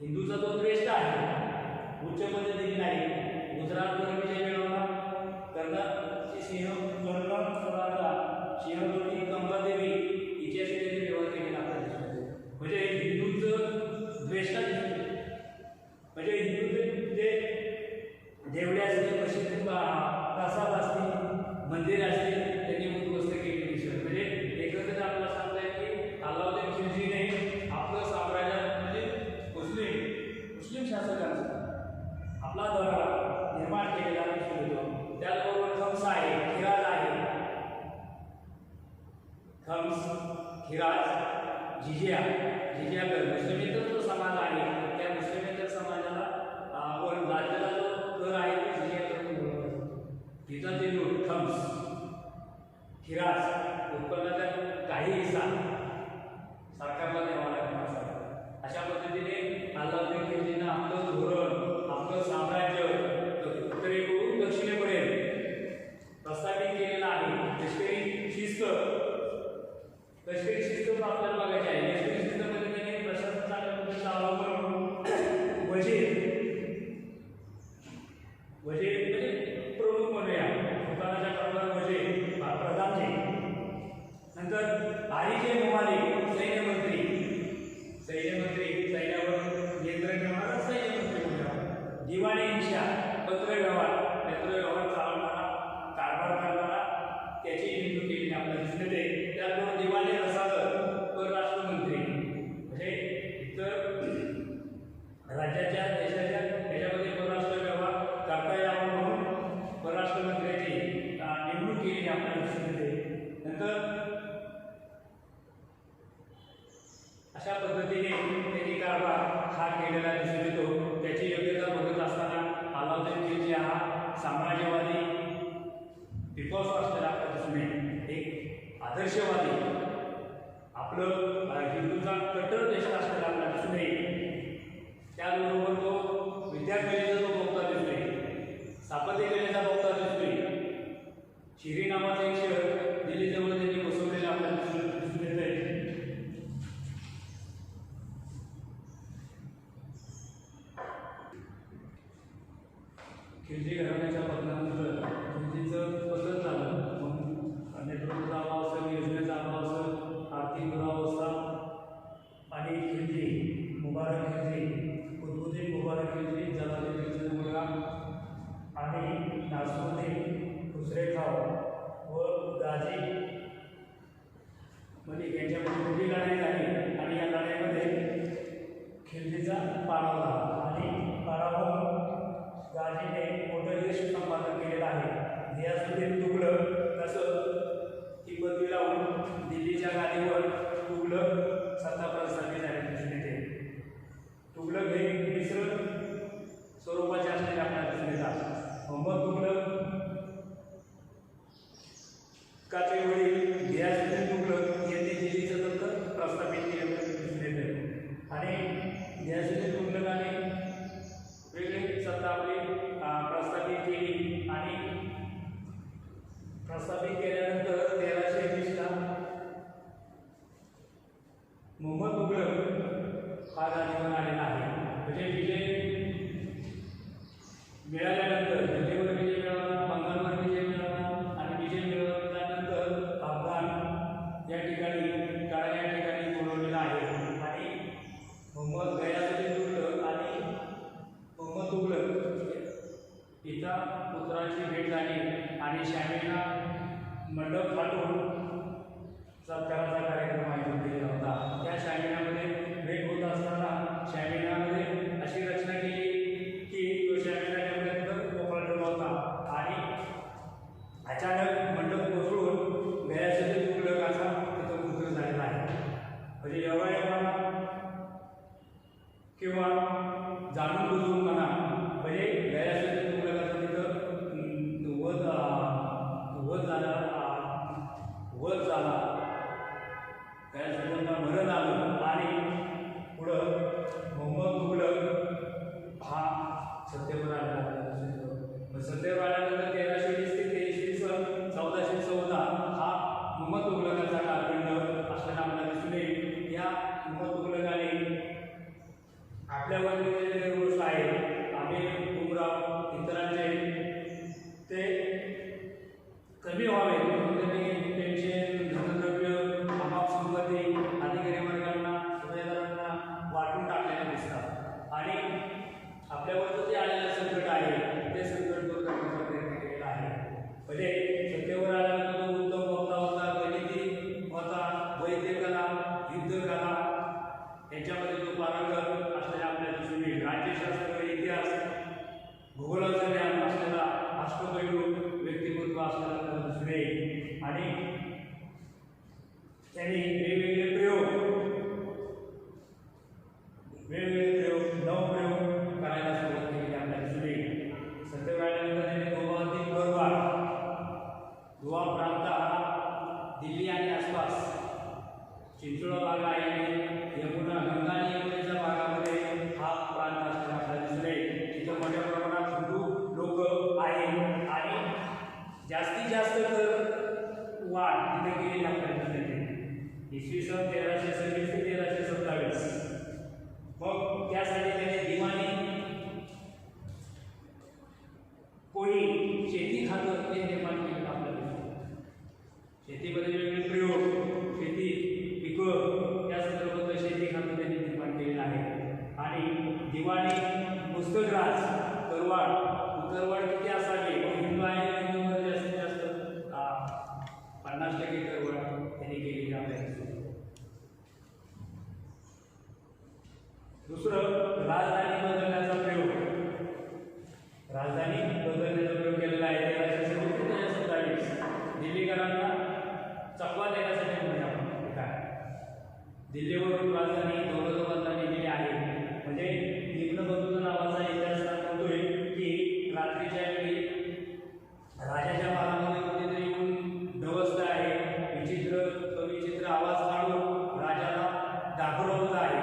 हिंदूचा जो श्रेष्ठ आहे उच्च पद्धतीने नाही. गुजरातवर विजय मिळवला कर्नाटकची सिंहदुर्गी कमलादेवी हिच्याशी त्यांनी व्यवहार केलेला आपल्याला दिसतो. म्हणजे हिंदूचं द्वेषा दिसतो. म्हणजे हिंदूचे जे देवळे असतील मशीद प्रसाद असतील मंदिर असतील त्यांनी उद्ध्वस्त केलेली दिसत. म्हणजे एकंदरीत आपल्याला सांगताय की अल्लाउद्दीन खिलजीने आपलं साम्राज्य म्हणजे मुस्लिम शासकांचा आपला दौरा निर्माण केलेला दिसून येतो. त्याचबरोबर खम्स आहे, खिराज आहे. खम्स, खिराज, जिजियाकर मुस्लिमेतर जो समाज आहे त्या मुस्लिमेतर समाजाला राज्याला जो कर आहे तो जिजियाकर म्हणून ओळखला जातो. तिचा ते लूट खम्स, खिराज उत्पन्नाचा काही हिस्सा सरकारला द्यावा लागला असा. अशा पद्धतीने अल्लाउद्दीन खिलजीनं आपलं धोरण आपलं साम्राज्य उत्तरेकडून दक्षिणेपर्यंत प्रस्थापित केलेलं आहे. लष्करी शिस्त आपल्याला बघायची आहे. लष्करी शिस्तमध्ये त्यांनी प्रशासन चांगल्या पद्धतीचा अवलंब वजीर म्हणजे प्रमुख म्हणूया सुलतानाच्या क्रमांक वजीर प्रधानजी. नंतर आरिजे मुमालिक सैन्यमंत्री सैन्यावर नियंत्रण ठेवणारा सैन्यमंत्री म्हणूया. दिवाणी इन्शा पत्रव्यवहार चालवणारा कारभार करणारा त्याची नेमणूक केली आपल्याला दिसून येते. त्याचबरोबर दिवाणी रसालत परराष्ट्रमंत्री म्हणजे इतर राज्याच्या देशाच्या याच्यामध्ये परराष्ट्र व्यवहार करता यावा म्हणून परराष्ट्रमंत्र्याची नेमणूक केली आपल्याला दिसून येते. नंतर अशा पद्धतीने त्यांनी कारभार हा केलेला दिसून येतो. त्याची योग्यता बघत असताना अल्लाउद्दीन खिलजी हा साम्राज्यवादी विश्वास असलेला आपल्याला दिसून येईल. एक आदर्शवादी आपलं हिंदूचा कट्टर देश असलेला आपल्याला दिसून येईल. त्याचबरोबर तो विद्याकलेचा जो बघता दिसतोय, स्थापत्यकलेचा बघता दिसतोय. शिरी नावाचं एक शहर दिल्लीजवळ त्यांनी बसवलेलं आपल्याला दिसून येत आहे. खिलजी घराण्याच्या पतनानंतर खिलजीचं पतन झालं. मग नेतृत्वाचा अभाव असेल, योजनेचा अभाव असेल, आर्थिक दुरावस्था आणि खिलजी कुतुबुद्दीन मुबारक खिलजी जलालुद्दीन खिलजीचा मुलगा आणि नासरुद्दीन खुसरेखाव व गाजी मलिक यांच्यामध्ये मोठी लढाई झाली आणि या लढाईमध्ये खिलजीचा पराभव झाला आणि पराभव गाजीने मोठं यश संपादन केलेलं आहे. घियासुद्दीन तुघलक तसं ही पदवी लावून दिल्लीच्या गादीवर तुघलक सत्ता प्रस्थापित झाली दिसून येते. तुघलक हे मिश्र स्वरूपाचे असलेले आपल्याला दिसून येतात. मोहम्मद तुघलक काचे वडील घियासुद्दीन तुघलक यांनी दिल्लीचं दत्त प्रस्थापित केलं दिसून येते आणि घियासुद्दीन तुघलकाने वेगळी सत्ता आपली प्रस्थापित केली आणि प्रस्थापित केल्यानंतर 1320ला मोहम्मद तुघलक हा गादीवर आलेला आहे. म्हणजे विजय मिळाल्यानंतर दिल्लीवर विजय मिळवला, बंगालवर विजय मिळवला आणि विजय मिळवल्यानंतर अफगाण या ठिकाणी बोलवलेला आहे. आणि मोहम्मद गयासुद्दीन तुघलक आणि मोहम्मद तुघलक पिता पुत्राची भेट झाली आणि शामीना मंडप फाटून सत्काराचा कार्यक्रम आयोजित केलेला होता. त्या शामियामध्ये भेट होत असताना शामियामध्ये अशी रचना केली की तो शामियापर्यंत मोकळा ठेवला होता आणि अचानक वध झाला, काही जणांना मरण आलं आणि पुढं मोहम्मद तुघलक हा सत्तेवर आला. सत्तेवर आल्यानंतर 1320 ते इसवी सन 1414 हा मोहम्मद तुघलकाचा कालखंड असताना आपल्याला दिसून येईल. या मोहम्मद तुघलकाने आपल्यावर जे गोष्ट आहे आम्ही हुकुमराव इतरांचे ते कमी व्हावे म्हणून त्यांनी त्यांचे धनद्रव्य अमाप संपत्ती अधिकारी वर्गांना सुभेदारांना वाटून टाकलेले दिसतात आणि आपल्यावर जे आलेलं संकट आहे ते संकट दूर करण्याचा प्रयत्न केलेला आहे. म्हणजे सत्तेवर आल्यानंतर उत्तम वक्ता होता, गणिती होता, वैद्य कला, युद्ध कला याच्यामध्ये जो पारंगत असलेला आपल्याला दिसून येईल. राज्यशास्त्र, इतिहास, भूगोलाचं ज्ञान असलेला अष्टपैलू व्यक्तिमत्व असलेला आपल्याला दिसून येईल आणि त्यांनी वेगवेगळे प्रयोग नवप्रयोग करायला सुरुवात केली आपल्याला दिसून येईल. सत्तेवर त्यांनी गोवातील गोवा प्रांत हा दिल्ली आणि आसपास चिंचोळा भाग आहे, यमुना गंगा आणि यमुनेच्या भागामध्ये हा प्रांत असलेला आपल्याला दिसून येईल. तिथं मोठ्या प्रमाणात हिंदू लोक आहेत आणि जास्तीत जास्त तर वाढ तिथे केलेली आपल्याला दिसून येते. इसवी सन 1326 ते 1327 मग त्यासाठी त्याने दिवाणी कोळी शेती खातं हे निर्माण केलेलं आपल्याला दिसतं. शेतीमध्ये वेगवेगळे प्रयोग, शेती पिकं या संदर्भात शेती खातं त्यांनी निर्माण केलेलं आहे. आणि दिवाणी पुस्तकराज करवाड किती असावी, हिंदू आहे हिंदूमध्ये जास्तीत जास्त 50% करवाड त्यांनी केलेली आपल्याला दिसतं. दुसरं राजधानी बदलण्याचा प्रयोग केलेला आहे. 1327 दिल्लीकरांना चकवा देण्यासाठी म्हणजे आपण काय दिल्लीवरून राजधानी दौलताबादला नेलेली आहे. म्हणजे इब्न बतूता नावाचा इतिहासकार म्हणतोय की रात्रीच्या वेळी राजाच्या भागामध्ये कुठेतरी येऊन डवसत आहे, विचित्र आवाज काढून राजाला दाखवत आहे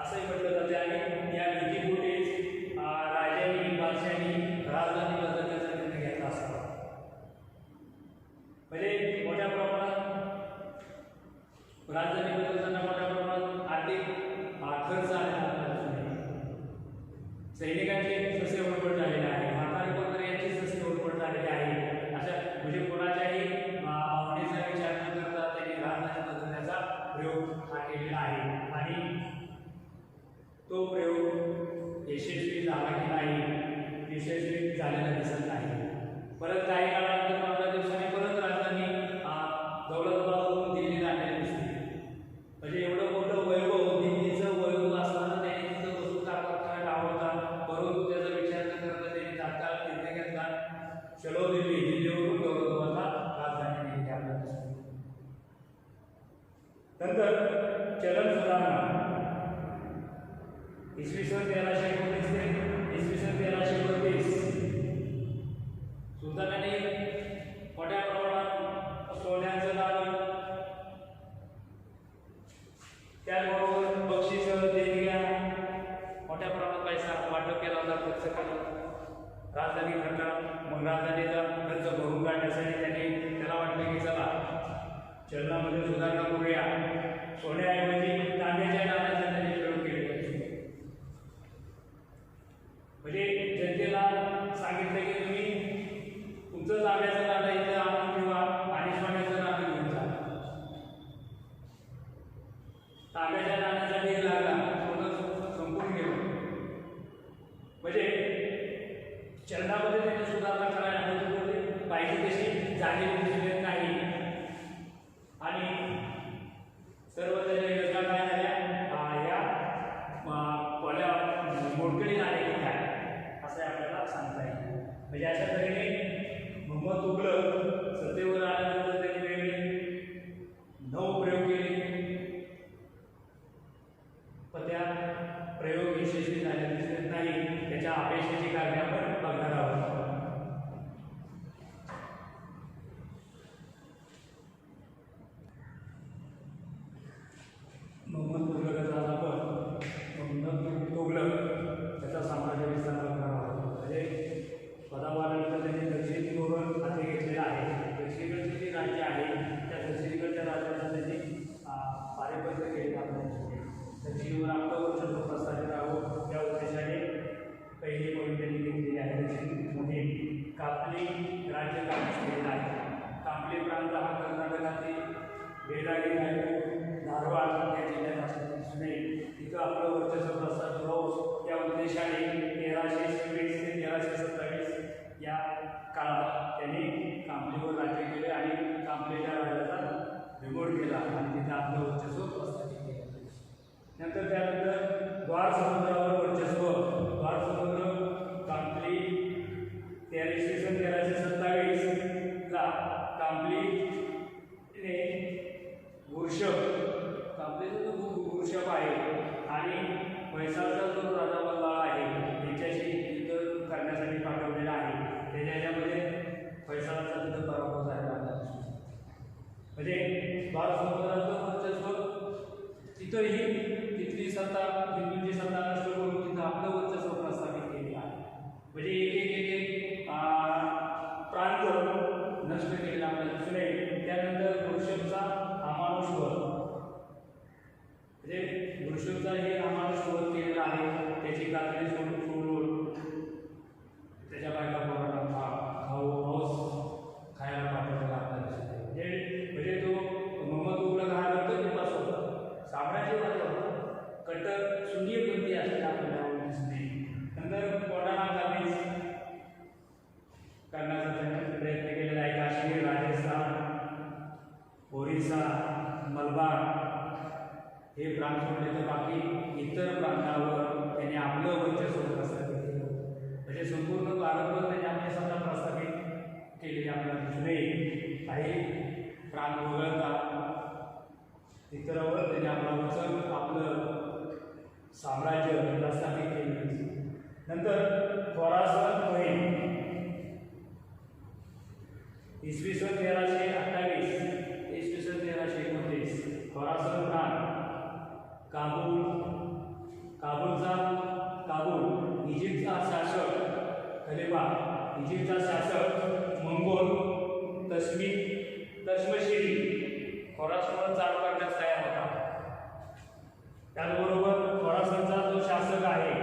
असंही म्हटलं जाते. आणि या भीतीपोटीच बादशाही राजधानी बदलण्याचा निर्णय घेतला असता. म्हणजे मोठ्या प्रमाणात राजधानी बदलताना मोठ्या प्रमाणात आर्थिक खर्च आलेला सैनिकांची सस्य ओरपट झालेली आहे, म्हातारे कोणतरी यांची सस्य ओरपट झालेली आहे. अशा म्हणजे कोणाच्याही भावनेचा विचार न करता त्यांनी राजधानी बदलण्याचा प्रयोग हा केलेला आहे आणि तो प्रयोग यशस्वी झाला की नाही, यशस्वी झालेला दिसत नाही. परत काही काळानंतर 15 दिवसांनी परत राजधानी दौलताबादवरून दिल्लीला आलेली दिसते. म्हणजे एवढं मोठं वैभव, दिल्लीचं वैभव असताना त्यांनी तिथं बसून कारखाना लावला, परंतु त्याचा विचार न करता त्यांनी तात्काळ निर्णय घेतला, चलो दिल्लीवरून दौलताबादला राजधानी नेली आपल्याला दिसते. नंतर चलन सुधारणा इसवी सन 1319 ते इसवी सन 1332 सुलतानाने मोठ्या प्रमाणात सोन्याचं दालन, त्याचबरोबर बक्षीस देणग्या मोठ्या प्रमाणात पैसा वाटप केला होता, खर्च केला राजधानी खर्च. मग राजधानीचा खर्च भरून काढण्यासाठी त्यांनी त्याला वाटलं की चला चलनामध्ये सुधारणा करूया. सोन्याऐवजी तांब्याच्या नाण्याचा त्यांनी प्रयोग केलेला दिसतो. म्हणजे जनतेला सांगितलं की तुम्ही तुमचं तांब्याचं नाणं इथं आणून ठेवा आणि सोन्याचं नाणं घेऊन जा. तांब्याच्या नाण्याचा ढीग लागला, सोनं संपून गेलं. म्हणजे चलनामध्ये त्यांनी सुधारणा करायला हवी, पाहिजे तशी झालेली दिसून येत नाही. आणि सर्व त्याच्या योजना काय झाल्या या मोडकळी झाले की काय असं आपल्याला सांगता येईल. म्हणजे अशा तऱ्हेने मोहम्मद तुघलक सत्तेवर आल्यानंतर त्यांनी वेगवेगळे नवप्रयोग केले, पण त्या प्रयोग यशस्वी झाले दिसत नाही. त्याच्या अपेक्षेची कारणे आपण बघणार आहोत. प्रांत हा कर्नाटकातील बेळगावी धारवाड या जिल्ह्यात असल्याचे दिसून येईल. तिथं आपलं वर्चस्व प्रस्थापित होऊन त्या उद्देशाने 1326 ते 1327 या काळात त्यांनी कांबलीवर राज्य केले आणि कांबलेच्या राजाचा बिमोड केला आणि तिथं आपलं वर्चस्व प्रस्थापित केलं. त्यानंतर द्वार समुद्रावर वर्चस्व. द्वार समुद्र कांबली 1327 ला कांबलीने वृषभ कांबलीचा जो वृषभ आहे आणि वैशालचा जो राजा बल्लाळ आहे याच्याशी युद्ध करण्यासाठी पाठवलेला आहे. त्याच्या ह्याच्यामध्ये फैसलाचा तिथं पराभव झालेला आहे. म्हणजे द्वार समुद्राचं वर्चस्व तिथंही तिथली सत्ता हिंदूंची सत्ता नष्ट करून तिथं आपलं वर्चस्व प्रस्थापित केलेलं आहे. म्हणजे एक प्रांत नष्ट केलेला आपल्याला दिसून येईल. त्यानंतर वृषभचा अमानुषवध म्हणजे वृषभचा हे अमानुषवध केलेला आहे. त्याची कातडी सोडून त्याच्या बायका पोरांना मांस खायला पाठवलेला आपल्याला दिसून येईल. म्हणजे तो मोहम्मद तुघलक हा रक्तपिपासू होता, साम्राज्यवादी होता, कट्टर शून्यपंथी असलेला आपल्याला दिसून येईल. नंतर कोंढाणा काबीज करण्याचा त्यांनी प्रयत्न केलेला आहे. काश्मीर, राजस्थान, ओरिसा, मलबार हे प्रांत सोडले तर बाकी इतर प्रांतावर त्यांनी आपलं वर्चस्व प्रस्थापित केलं. म्हणजे संपूर्ण भारतभर त्यांनी आपली सत्ता प्रस्थापित केलेली आपल्याला दिसून येईल. काही प्रांत वगळता इतरावर त्यांनी आपलं साम्राज्य प्रस्थापित केले. नंतर खोरासन मोहीम इसवी सन 1328 इसवी सन 1329 खोरासन प्रांत काबूल इजिप्तचा शासक खलिफा इजिप्तचा शासक मंगोल तश्मशिरी खोरासनवर चालू करण्यास तयार होता. त्याचबरोबर खोरासनचा जो शासक आहे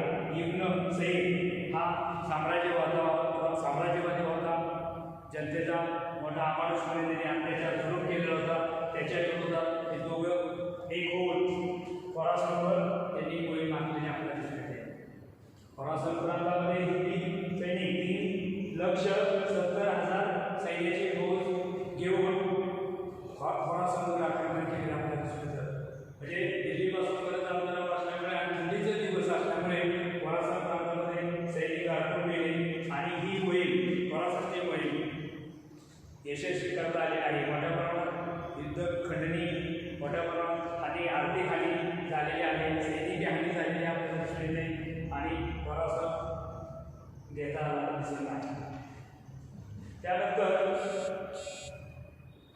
इब्न सईद हा साम्राज्यवादी होता. जनतेचा मोठा अमानुषपणे त्याने अत्याचार सुरू केलेला होता. त्याच्या विरोधात हे दोघं एक होऊन खोरासनवर त्यांनी मोहीम आखलेली आपल्याला दिसून येते. खोरासन प्रांतामध्ये हिंदी सैनिक 3,70,000 सैन्याचे फौज घेऊन खोरासनवर आक्रमण केले आपल्याला दिसून येतं. म्हणजे दिल्लीपासून परत अंतरावर असल्यामुळे आणि थंडीचे दिवस असल्यामुळे खोरासन प्रांतामध्ये सैनिक अडकून गेले आणि ही मोहीम खोरासनची मोहीम यशस्वी करता आले आहे. मोठ्या प्रमाणात युद्ध खंडणी मोठ्या प्रमाणात आणि आर्थिक हानी झालेली आहे, सैनिकी हानी झालेली आपल्याला दिसून येते आणि खोरासन देता दिसत नाही. त्यानंतर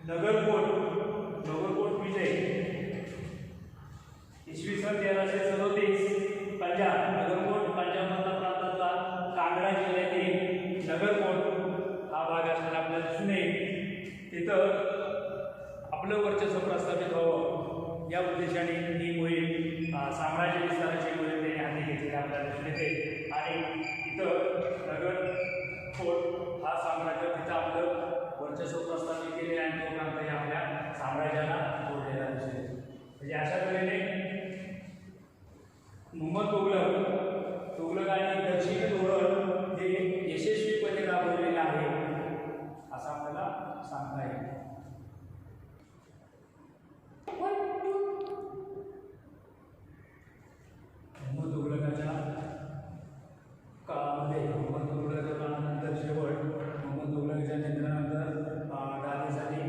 नगरकोट विजय इसवी सन 1337 पंजाब नगरकोट पंजाबमधला प्रांतातला कांगडा जिल्ह्यातील नगरकोट हा भाग असताना आपल्याला दिसून येईल. तिथं आपलं वर्चस्व प्रस्थापित व्हावं या उद्देशाने ही मोहीम साम्राज्य विस्ताराची मोहीम त्यांनी हाती घेतलेली आपल्याला दिसून येते आणि तिथं नगरकोट हा साम्राज्य तिथं आपलं वर्चस्व प्रस्थापित केले आणि तो प्रांत आपल्या साम्राज्याला जोडलेला दिसून येतो. म्हणजे अशा तऱ्हेने मोहम्मद तुघलक आणि दक्षिणी धोरण हे यशस्वीपणे राबवलेले आहे असं आपल्याला सांगता येईल. मोहम्मद तुघलकाच्या काळामध्ये मोहम्मद तुघलकाच्या काळानंतर शेवट मोहम्मद तुघलकाच्या निधनानंतर राज्यासाठी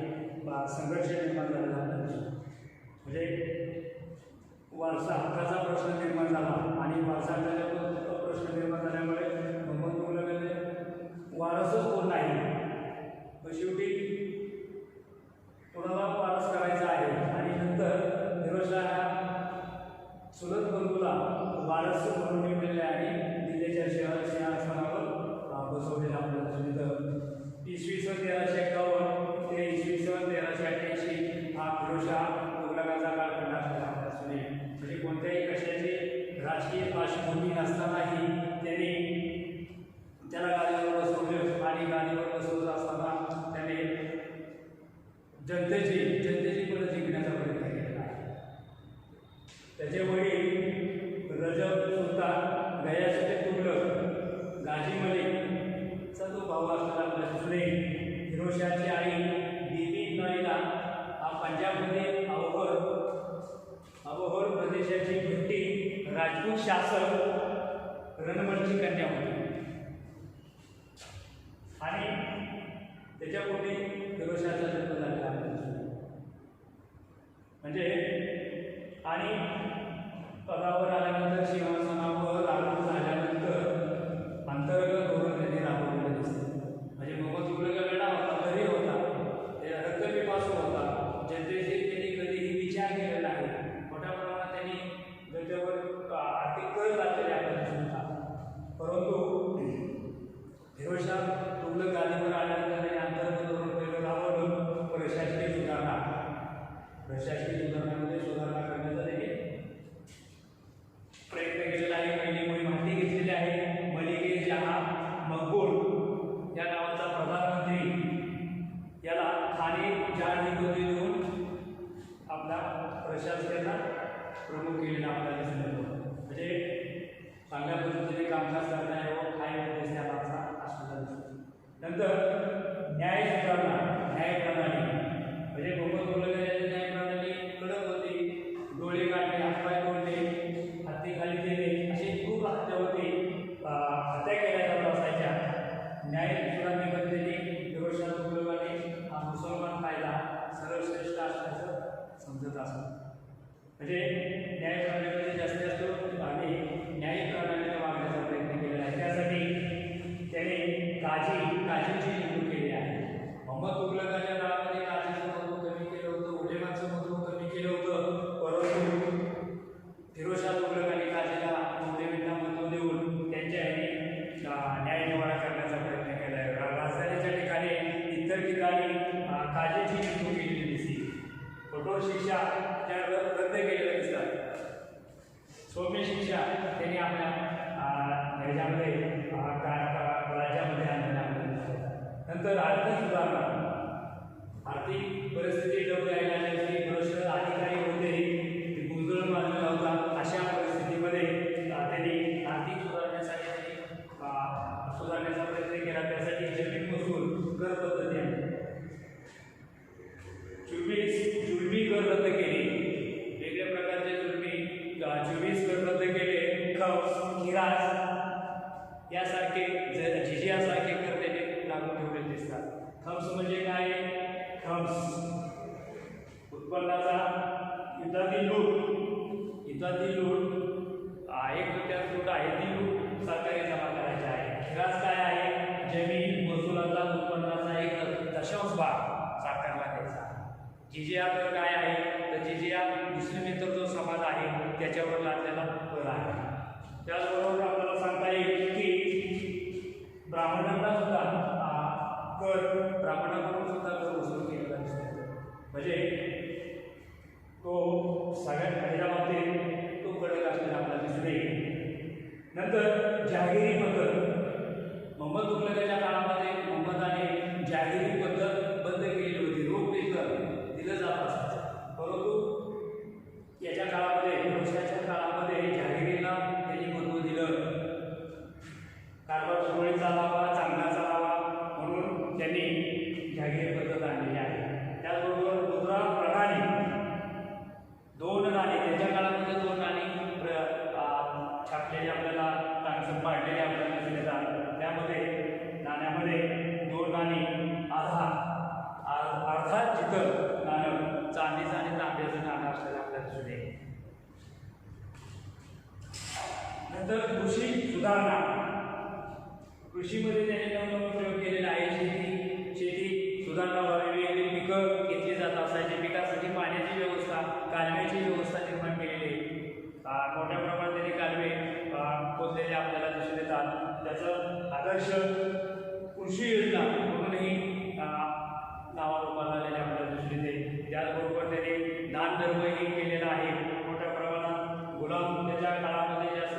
संघर्ष निर्माण झालेला आहे. म्हणजे वारसा हक्काचा प्रश्न निर्माण झाला आणि वारसा हक्काचा प्रश्न निर्माण झाल्यामुळे मोहम्मद तुघलकाचे वारसच कोण नाही. मग शेवटी जनतेची पण जिंकण्याचा प्रयत्न केलेला आहे. त्याचे वडील रजब सुलतान, गयासुद्दीन तुघलक, गाजी मलिकचा जो भाऊ असणारा आपला जुने फिरोजशाहची आई बीबी नॉईला हा पंजाबमध्ये अबोहर प्रदेशाची भट्टी राजपूत शासक रणमलची कन्या होती आणि त्याच्या पुढे फिरोजशाहचा जन्म झाला. म्हणजे आणि पदावर आल्यानंतर सिंहासनावर आरूढ झाल्यानंतर अंतर्गत धोरण त्यांनी राबवलेलं दिसतं. म्हणजे मोहम्मद तुघलक वेळा होता, तरी होता, रक्तपिपासू होता, जनतेचे त्यांनी कधीही विचार केलेला आहे. मोठ्या प्रमाणात त्यांनी त्याच्यावर आर्थिक कर लागलेले आपल्याला दिसून येतात. परंतु फिरोजशाह तुघलक गादीवर आल्यानंतर त्यांनी अंतर्गत धोरण पहिलं राबवलं. प्रशासकीय सुधारणामध्ये सुधारणा करण्याचा त्यांनी प्रयत्न केलेला आहे. पहिली मोहीम हाती घेतलेली आहे. मलिके जहा मकबूल या नावाचा प्रधानमंत्री याला खाने जहान ही पदवी देऊन आपला प्रशासनाचा प्रमुख केलेला आपल्याला दिसून येतो. म्हणजे चांगल्या पद्धतीने कामकाज करता यावं हा एक उद्देश त्या मागचा असलेला दिसतो. नंतर न्याय प्रणाली म्हणजे मोहम्मद तुघलक यांची न्याय प्रणाली कडक होती. डोळे काढणे, हातपाय तोडणे, हत्ती खाली देणे अशी खूप हत्या होती, हत्या केल्या जात असायच्या. न्याय सुधारणेमध्ये फिरोजशाह तुघलकाने हा मुसलमान कायदा सर्वश्रेष्ठ असल्याचं समजत असतं. म्हणजे न्याय प्रणालीमध्ये जास्तीत जास्त आणि न्याय प्रणालीने वागण्याचा प्रयत्न केलेला आहे. त्यासाठी त्याने काजीची नेमणूक केली आहे. मोहम्मद तुघलकाच्या काळामध्ये काजीचं महत्त्व कमी केलं होतं, उलेमाचं महत्त्व कमी केलं होतं. परंतु फिरोजशाह तुघलकाने काजीला उलेमांना महत्त्व देऊन त्यांच्या न्याय निवाडा करण्याचा प्रयत्न केला आहे. राजधानीच्या ठिकाणी इतर ठिकाणी काजीची नेमणूक केलेली दिसते. कठोर शिक्षा त्या रद्द केलेल्या दिसतात. सौम्य शिक्षा त्यांनी आपल्या ह्याच्यामध्ये राज्यामध्ये आणलेल्या आपल्याला दिसतात. नंतर आर्थिक सुधारणा, आर्थिक परिस्थिती डब राहिल्याने फिरोजशाह अधिकारी होते, गुंजळ माजलेला होता. अशा परिस्थितीमध्ये त्यांनी आर्थिक सुधारण्याचा प्रयत्न केला. त्यासाठी जमीन महसूल कर पद्धती आणली. जुलमी कर रद्द केले, वेगवेगळ्या प्रकारचे 24 कर रद्द केले. खिराज यासारखे जिजियासारखे कर त्याने लागू ठेवलेले दिसतात. खम्स म्हणजे काय? खम्स उत्पन्नाचा युद्धातील लूट 1 रुपयात लूट आहे, ती लूट सरकारी जमा करायची आहे. खिराज काय आहे? जमीन महसुलाचा उत्पन्नाचा 1/10 भाग सरकारला द्यायचा. जिजिया कर काय आहे? तर जिजिया मुस्लिमेतर जो समाज आहे त्याच्यावर लादलेला कर आहे. त्याचबरोबर आपल्याला सांगता येईल की ब्राह्मणांकडून सुद्धा कर वसूल केलेला दिसतो. म्हणजे तो सगळ्यात पहिल्या बाबतीत तो कडक असलेला आपल्याला दिसून येईल. नंतर जहागिरी पद्धत, मोहम्मद तुघलकाच्या काळामध्ये मोहम्मदाने जहागिरी पद्धत बंद केलेली होती. रोख कर दिलं जात असायचं. परंतु याच्या काळामध्ये फिरोजशाहच्या काळामध्ये जहागिरीला त्यांनी महत्त्व दिलं. कारभार सुरळीत चालावा, चांगला चालावा म्हणून त्यांनी जहागिरी पद्धत आणलेली आहे. त्याचबरोबर मुद्रा प्रणाली, 2 नाणी त्याच्या काळामध्ये 2 नाणी छापलेले आपल्याला पाडलेले आपल्याला दिसून येतात. त्यामध्ये नाण्यामध्ये 2 नाणी अर्थात चितल नाणं, चांदीचं आणि तांब्याचं नाणं असलेलं आपल्याला दिसून येईल. नंतर कृषी सुधारणा, कृषीमध्ये त्याने नवनवीन प्रयोग केलेला आहे. शेती सुधारणा व्हावी, वेगवेगळी पिकं घेतली जात असायची. पिकासाठी पाण्याची व्यवस्था, कालव्याची व्यवस्था निर्माण केलेली आहे. मोठ्या प्रमाणात त्यांनी कालवे खोदलेले आपल्याला दिसून येतात. त्याचं आदर्श कृषी योजना म्हणूनही नावारूपाला आलेले आपल्याला दिसून येते. त्याचबरोबर त्यांनी दान धर्मही केलेला आहे. मोठ्या प्रमाणात गुलाम त्याच्या काळामध्ये जास्त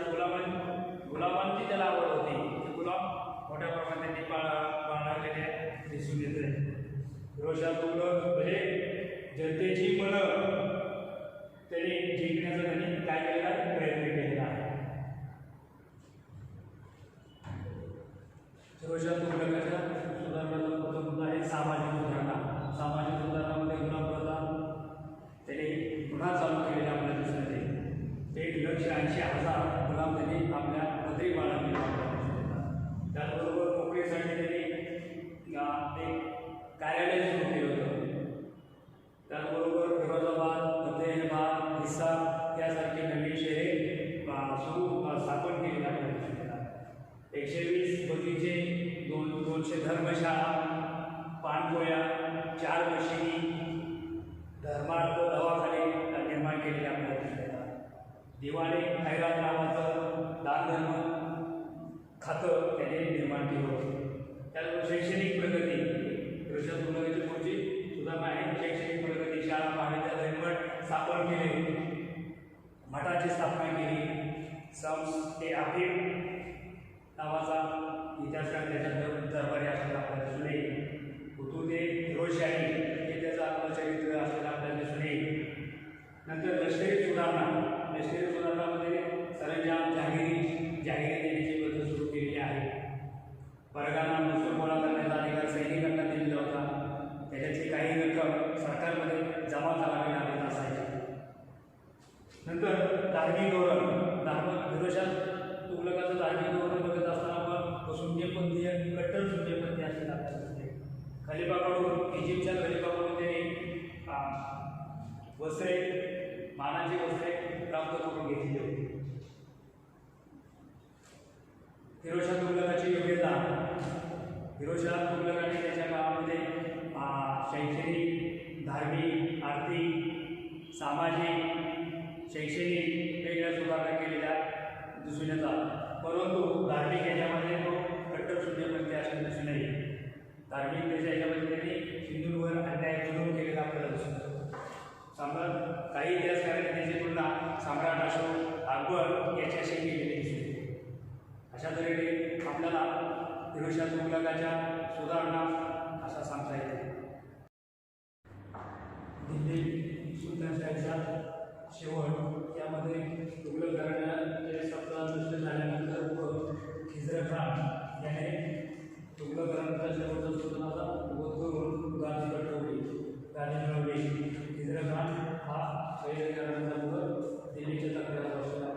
गुलामांची त्याला आवड होती. गुलाम मोठ्या प्रमाणात त्यांनी पाळलेले दिसून येते. फिरोजशहा तुघलक म्हणजे जनतेची मनं त्यांनी जिंकण्याचा त्यांनी काय केलेला आहे, प्रयत्न केलेला आहे. फिरोजशहा तुघलकाच्या सुधारणाचा प्रथम मुद्दा आहे सामाजिक सुधारणा. सामाजिक सुधारणामध्ये गुलाम प्रथा त्यांनी पुन्हा चालू केलेले आपल्याला दिसून येते. 1,80,000 गुलाम त्यांनी आपल्या पदरी बाळगले. त्याचबरोबर नोकरीसाठी त्यांनी एक कार्यालय सुरू केलं होतं. त्याचबरोबर फिरोजाबाद, फतेहाबाद, हिसार यासारखी नवीन शहरे स्थापन केलेली आपल्याला. 120 बगीचे, 200 धर्मशाळा, पाणपोया, 4 मशिदी, धर्मार्थ दवाखाने निर्माण केलेले आपल्याला दिसतात. दिवाणे खैरात नावाचं दानधर्म खातं त्याने निर्माण केलं होतं. त्याचबरोबर शैक्षणिक प्रगती, फिरोजशहा तुघलकाची पुढची सुधारणा आहे शैक्षणिक प्रगती. शाळा महाविद्यालय मठ स्थापन केले, मठाची स्थापना केली. ए आफिफ नावाचा इतिहासकार त्याच्या दरबारी असलेला आपल्याला दिसून येईल. हुतूत फिरोजशाही हे त्याचं आत्मचरित्र असलेलं आपल्याला दिसून येईल. नंतर लष्करी सुधारणा. लष्करी सुधारणामध्ये सरंजाम जाहिरी देण्याची पद्धत सुरू केलेली आहे. परगाना महसूल गोळा करण्याचा अधिकार सैनिकांना दिलेला होता. त्याच्याची काही रक्कम सरकारमध्ये जमा करावी लागत असायची. नंतर धार्मिक धोरण. फिरोजशहा तुघलकाचं धार्मिक धोरण बघत असताना आपण शून्यपंथीय कट्टर शून्यपंथी असलेला आपल्याला दिसते. खलिफाकडून, इजिप्तच्या खलिफाकडून त्यांनी वस्त्रे, मानाची वस्त्रे प्राप्त करून घेतली होती. फिरोजशहा तुघलकाची योग्यता. फिरोजशहा तुघलकाने त्याच्या काळामध्ये शैक्षणिक, धार्मिक, आर्थिक, सामाजिक, शैक्षणिक वेगळ्या सुधारणा केलेल्या दिसून येतात. परंतु धार्मिक याच्यामध्ये तो कट्टर शून्यपंथी असणे दिसून येईल. धार्मिक त्याच्या याच्यामध्ये त्यांनी हिंदूंवर अन्याय जुलूम केलेला आपल्याला दिसून येतो. काही इतिहासकारांनी त्याची तुलना सम्राट अशोक, अकबर याच्याशी केलेली दिसून येते. अशा तऱ्हेने आपल्याला फिरोजशहा तुघलकाच्या सुधारणा असा सांगता येते. दिल्ली सुलतानशाहीचा शेवट यामध्ये तुघलक घराण्याचे सत्ता नष्ट झाल्यानंतर खिजर खान याने तुघलक घराण्याचा शेवटचा सुलतानाचा वध करून गादी मिळवली. खिजर खान हा पहिल्या घराण्याचा मुलगा दिल्लीच्या तक्रार असलेला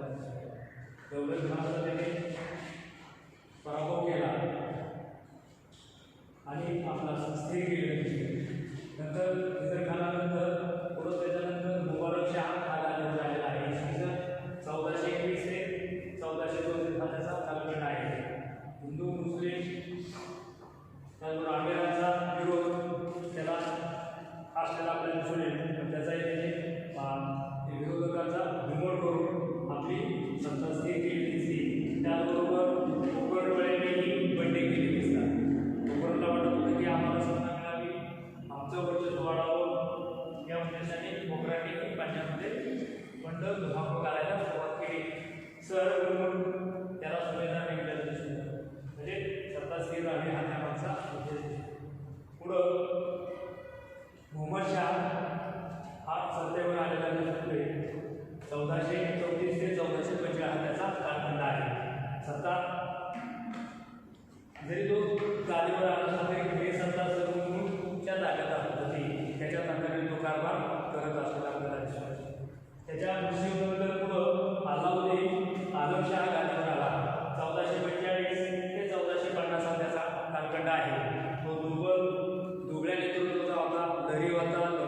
दौलत खानचा त्याने पराभव केला आणि आपला स्थिर केले. नंतर खिजर खानानंतर पुढं त्याच्यानंतर मुबारक शाह हा गादीवर आलेला आहे. इसवी सन 1421 ते 1432 हा त्याचा कालखंड आहे. हिंदू मुस्लिम त्याचबरोबर आंबेरांचा विरोध त्याला असलेला आपल्याला दिसून येईल. त्याचाही त्याने विरोधकांचा बिमोड करून आपली सत्ता स्थिर केली दिसते. त्याचबरोबर कोकणवेळेनेही बंडी केली दिसतात. कोकणला वाटत होतं की आम्हाला सत्ता मिळावी, आमचं वर्चस्व वाढावं या उद्देशाने मोगरांनी पंजाबमध्ये बंड धुमाकूळ घालायला सुरुवात केली. सर म्हणून त्याला सुभेदार नेमल्याचं दिसून येतं. म्हणजे सत्ता स्थिर राहावी हा त्यामागचा उद्देश दिसतो. पुढं मोहम्मद शाह हा सत्तेवर आलेला दिसून येईल. 1434 ते 1445 हा त्याचा कालखंड आहे. सत्ता जरी तो गादीवर आला असला तरी हे सत्ता सर्व म्हणून जागेत होती. त्याच्या नंतर तो कारभार करत असलेला आपल्याला दिसून येतो. त्याच्या मृत्यूनंतर पुढं अलाउद्दीन आलमशाह गादीवर आला. 1442 ते 1450 हा त्याचा कालखंड आहे. तो दुबळ्या नेतृत्वाचा होता, लहरी होता.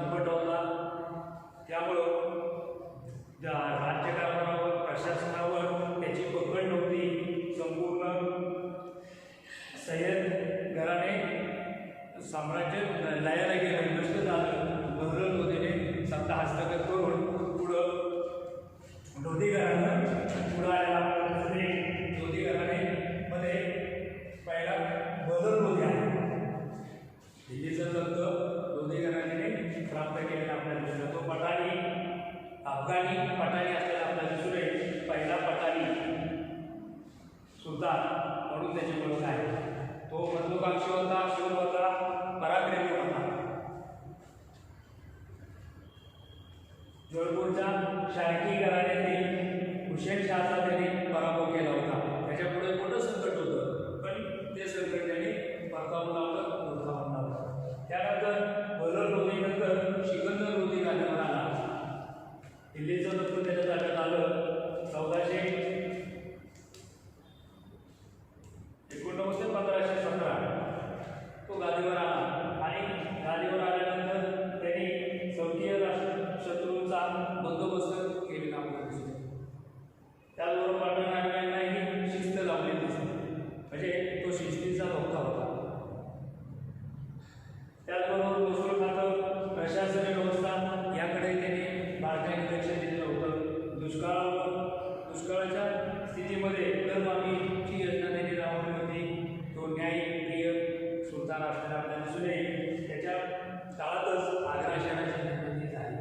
जोधपूरच्या शाळकी घराण्यातील हुसेन शहाचा त्यांनी पराभव केला होता. त्याच्यापुढे मोठं संकट होतं, पण ते संकट त्यांनी परतावून लावलं, उठावून लावलं. त्यानंतर बदर लोधीनंतर सिकंदर लोधी गादीवर आला. दिल्लीचं दत्त त्याच्या ताब्यात आलं. 1489 ते 1517 तो गादीवर आला आणि गादीवर आल्यानंतर त्यांनी स्वकीय शत्रूंचा बंदोबस्त केलेला आपल्याला दिसतो. त्याचबरोबर पाटणनायकांनाही शिस्त लावली दिसते, म्हणजे तो शिस्तीचा भक्त होता. त्याचबरोबर दुसरं खातं प्रशासकीय व्यवस्था याकडे त्यांनी बारकाईने लक्ष दिलेलं होतं. दुष्काळाच्या स्थितीमध्ये दरमामीची योजना त्यांनी राबवली होती. तो न्यायप्रिय सुलतान असलेला आपल्याला दिसून येईल. त्याच्या काळातच आग्रा शहराची निर्मिती झाली.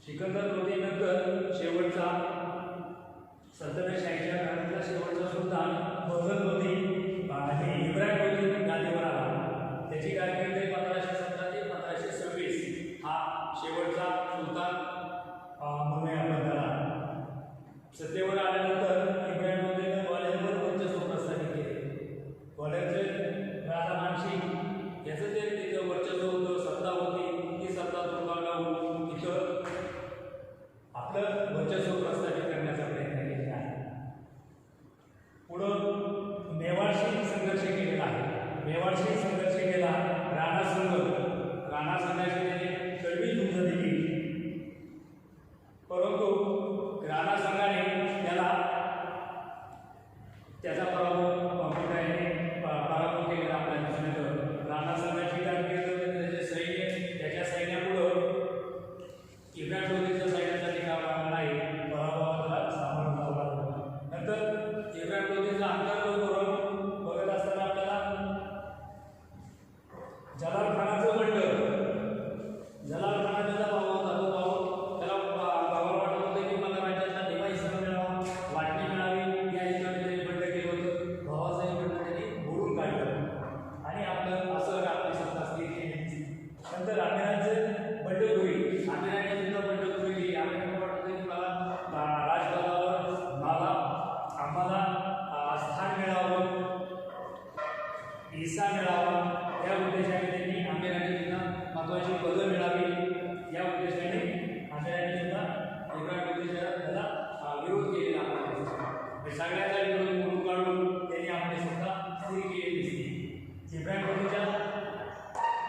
सिकंदर लोधीनंतर शेवटचा सल्तनतशाहीच्या काळातला शेवटचा सुलतान बदर लोधी आणि इब्राहिम लोधी गादीवर आला. त्याची कारकीर्द 1517 ते 1526 हा शेवटचा सुलतान म्हणूया आपण त्याला. सत्तेवर आल्यानंतर इब्राहिम लोधीने ग्वाल्हेरवर वर्चस्व प्रस्थापित केले. ग्वाल्हेरचे राजा मानसिंग याचं जे तिथं वर्चस्व होतं, सत्ता होती, ती सत्ता दुर्गावून तिथं आपलं वर्चस्व प्रस्थापित करण्याचा प्रयत्न केलेला आहे. पुढं मेवाडशी संघर्ष केलेला आहे. मेवाडशी संघर्ष केला. राणा संघाशी त्याने कडवी झुंज दिली, परंतु राणा संघाने त्याचा पराभव केलेला आपल्याला दिसून येतं. राणा संघाची कारकीर्द त्याचे सैन्य, त्याच्या सैन्यापुढं इब्राहिम लोधीच्या सैन्याचा टिकाव लागला नाही, पराभवाला सामोरं जावं लागलं. नंतर इब्राहिम लोधीचा अंतर्गत धोरण बघत असताना आपल्याला जलाल खानाचं बंड, जलाल खाना त्याचा भाऊ होता. तो भाऊ त्याला भावाला वाटत होतं की मला राज्यातला निवा हिस्सा मिळावा, वाटणी मिळावी, या हिशोबाने त्यांनी बंड केलं होतं. भावाचंही बंड त्यांनी मोडून काढलं आणि आपलं असं आपली सत्ता स्थिर केली. नंतर आमिरांचं बंडखोरी, आमिराने सुद्धा बंडखोरी केली. आमिरांना वाटत होतं की मला राजपदावर आम्हाला स्थान मिळावं, हिस्सा मिळावा, या उद्देशाने त्यांनी आमिराने सुद्धा महत्त्वाची पदं मिळावी, या उद्देशाने आमिराने सुद्धा इब्राहिम लोधीच्या त्याला विरोध केलेला आहे. सगळ्याचा विरोध मोडून काढून त्यांनी आपली सत्ता स्थिर केली दिसते. इब्राहिम लोधीच्या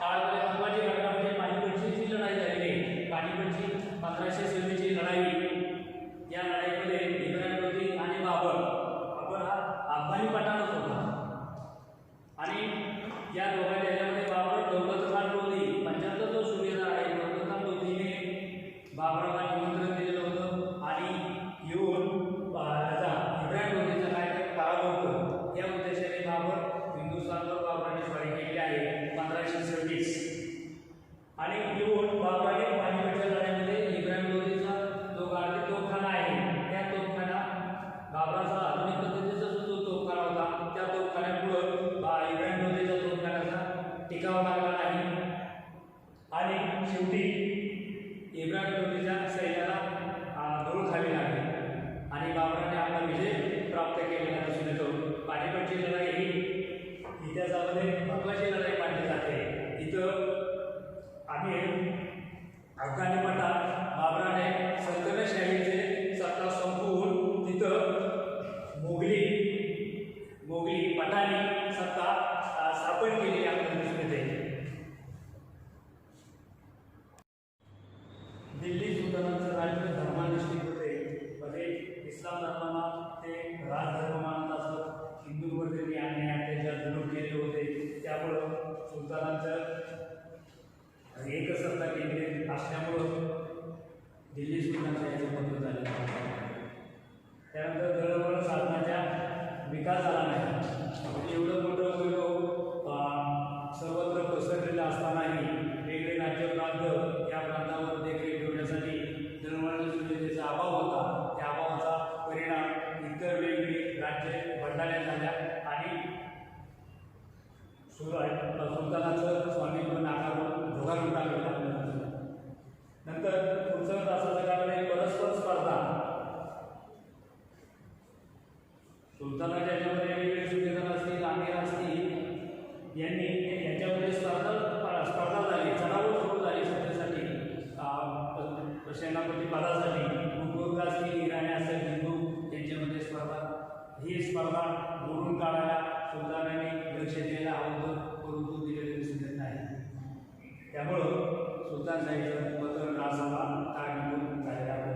काळामध्ये महत्त्वाची घटना म्हणजे पानिपतची लढाई झालेली आहे. पानिपतची 1526 लढाई. या लढाईमध्ये इब्राहिम लोधी आणि बाबर आपण हा अफगाणी पठाणच होता आणि या दोघांच्या ह्याच्यामध्ये बाबर दौलत खान लोधी, पंजाबचा जो सुभेदार आहे दौलत खान लोधीने बाबराला निमंत्रण दिलेलं होतं आणि येऊन इब्राहिम लोधीचा काय पराभव कर, या उद्देशाने बाबर हिंदुस्थानवर बाबराने स्वारी केली आहे 1526. आणि येऊन बाबराने पानिपतच्या लढाईमध्ये इब्राहिम लोधीचा जो गाडगे तोफखाना आहे, त्या तोफखाना बाबराचा आधुनिक पद्धतीचा जो तोफखाना होता, त्या तोफखान्यापुढं इब्राहिम लोधीच्या तोफखान्याचा टिकाव लागला नाही आणि शेवटी इब्राहिम लोधीच्या सैन्याला धूळ खावी लागली आणि बाबराने आपला विजय प्राप्त केलेला दिसून येतो. पानिपतची लढाई ही इतिहासामध्ये महत्त्वाची लढाई मानली जाते. इथं आम्ही अफगाणी मठात बाबराने सल्तनतशाहीचे सत्ता संपवून तिथं मोगली पठाणी सत्ता स्थापन केली आपल्याला दिसून येते. दिल्ली सुलतानाचं राज्य धर्माधिष्ठित होते, मध्ये इस्लाम धर्माला ते राजधर्म मानत असत. हिंदूंवर त्यांनी अन्याय अत्याचार जुलूम केले होते. त्यामुळं सुलतानाचं एक सत्ता केंद्रित असल्यामुळं दिल्ली सुलतानशाहीचं पतन झालं. त्यानंतर दळणवळण साधनाच्या विकास झाला नाही. म्हणजे एवढं मोठं वैभव सर्वत्र पसरलेलं असतानाही वेगळे राज्य या प्रांतावर देखरेख ठेवण्यासाठी दळणवळण सुविधेचा अभाव होता. त्या अभावाचा परिणाम इतर वेगवेगळी राज्ये बंडाळ्या झाल्या आणि सुलतानाचं स्वामित्व नाकारून ढोगारून टाकलं. नंतर पुढचं तासाचं कारण आहे परस्पर स्पर्धा. सुलतानाच्या याच्यामध्ये वेगवेगळे सुभेदार असतील, आमिर असतील, यांच्यामध्ये स्पर्धा झाली, चढाओढ सुरू झाली सत्तेसाठी, सेनापती पदासाठी. गुरुदास की इराणी असेल, हिंदू यांच्यामध्ये स्पर्धा. ही स्पर्धा मोडून काढायला सुलतानाने लक्ष द्यायला हवं होतं, परंतु दिलेले दिसून येत नाही. त्यामुळं सुलतान साहेब पत्र रासाला कारणीभूत झालेला आहे.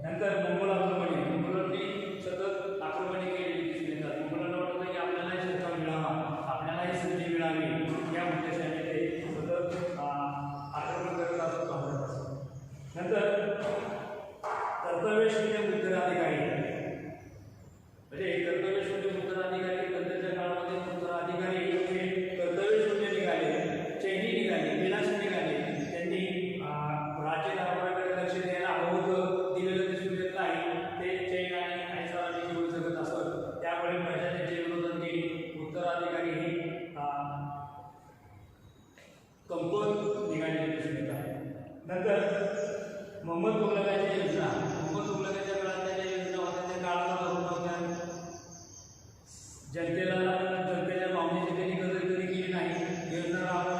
नंतर मंगोल आक्रमणे. मंगोलांनी सतत आक्रमणे केलेली दिसून येतात. मंगोलांना वाटतं की आपल्यालाही सत्ता मिळावा, आपल्यालाही संधी मिळावी, या उद्देशाने ते सतत आक्रमण करत असत. नंतर कर्तव्यशून्य उत्तराधिकारी, म्हणजे कर्तव्यशून्य उत्तराधिकारी नंतरच्या काळामध्ये उत्तराधिकारी हे कर्तव्यशून्य निघाले, चैनी निघाले, विलासी निघाले. त्यांनी राज्य कारभाराकडे लक्ष द्यायला हवं होतं, दिलेलं दिसून येत नाही. ते चैन आणि ऐसाराची जीवन जगत असत, त्यामुळे प्रजा त्यांच्या विरोधात केली. उत्तराधिकारी हे कमकुवत निघालेले दिसून येतात. नंतर मोहम्मद तुघलकाच्या योजना. मोहम्मद तुघलकाच्या काळात त्याच्या योजना होत्या, त्या काळाला धरून होत्या. जनतेच्या भावनेची त्यांनी कदर कधी केली नाही. योजना राबवल्या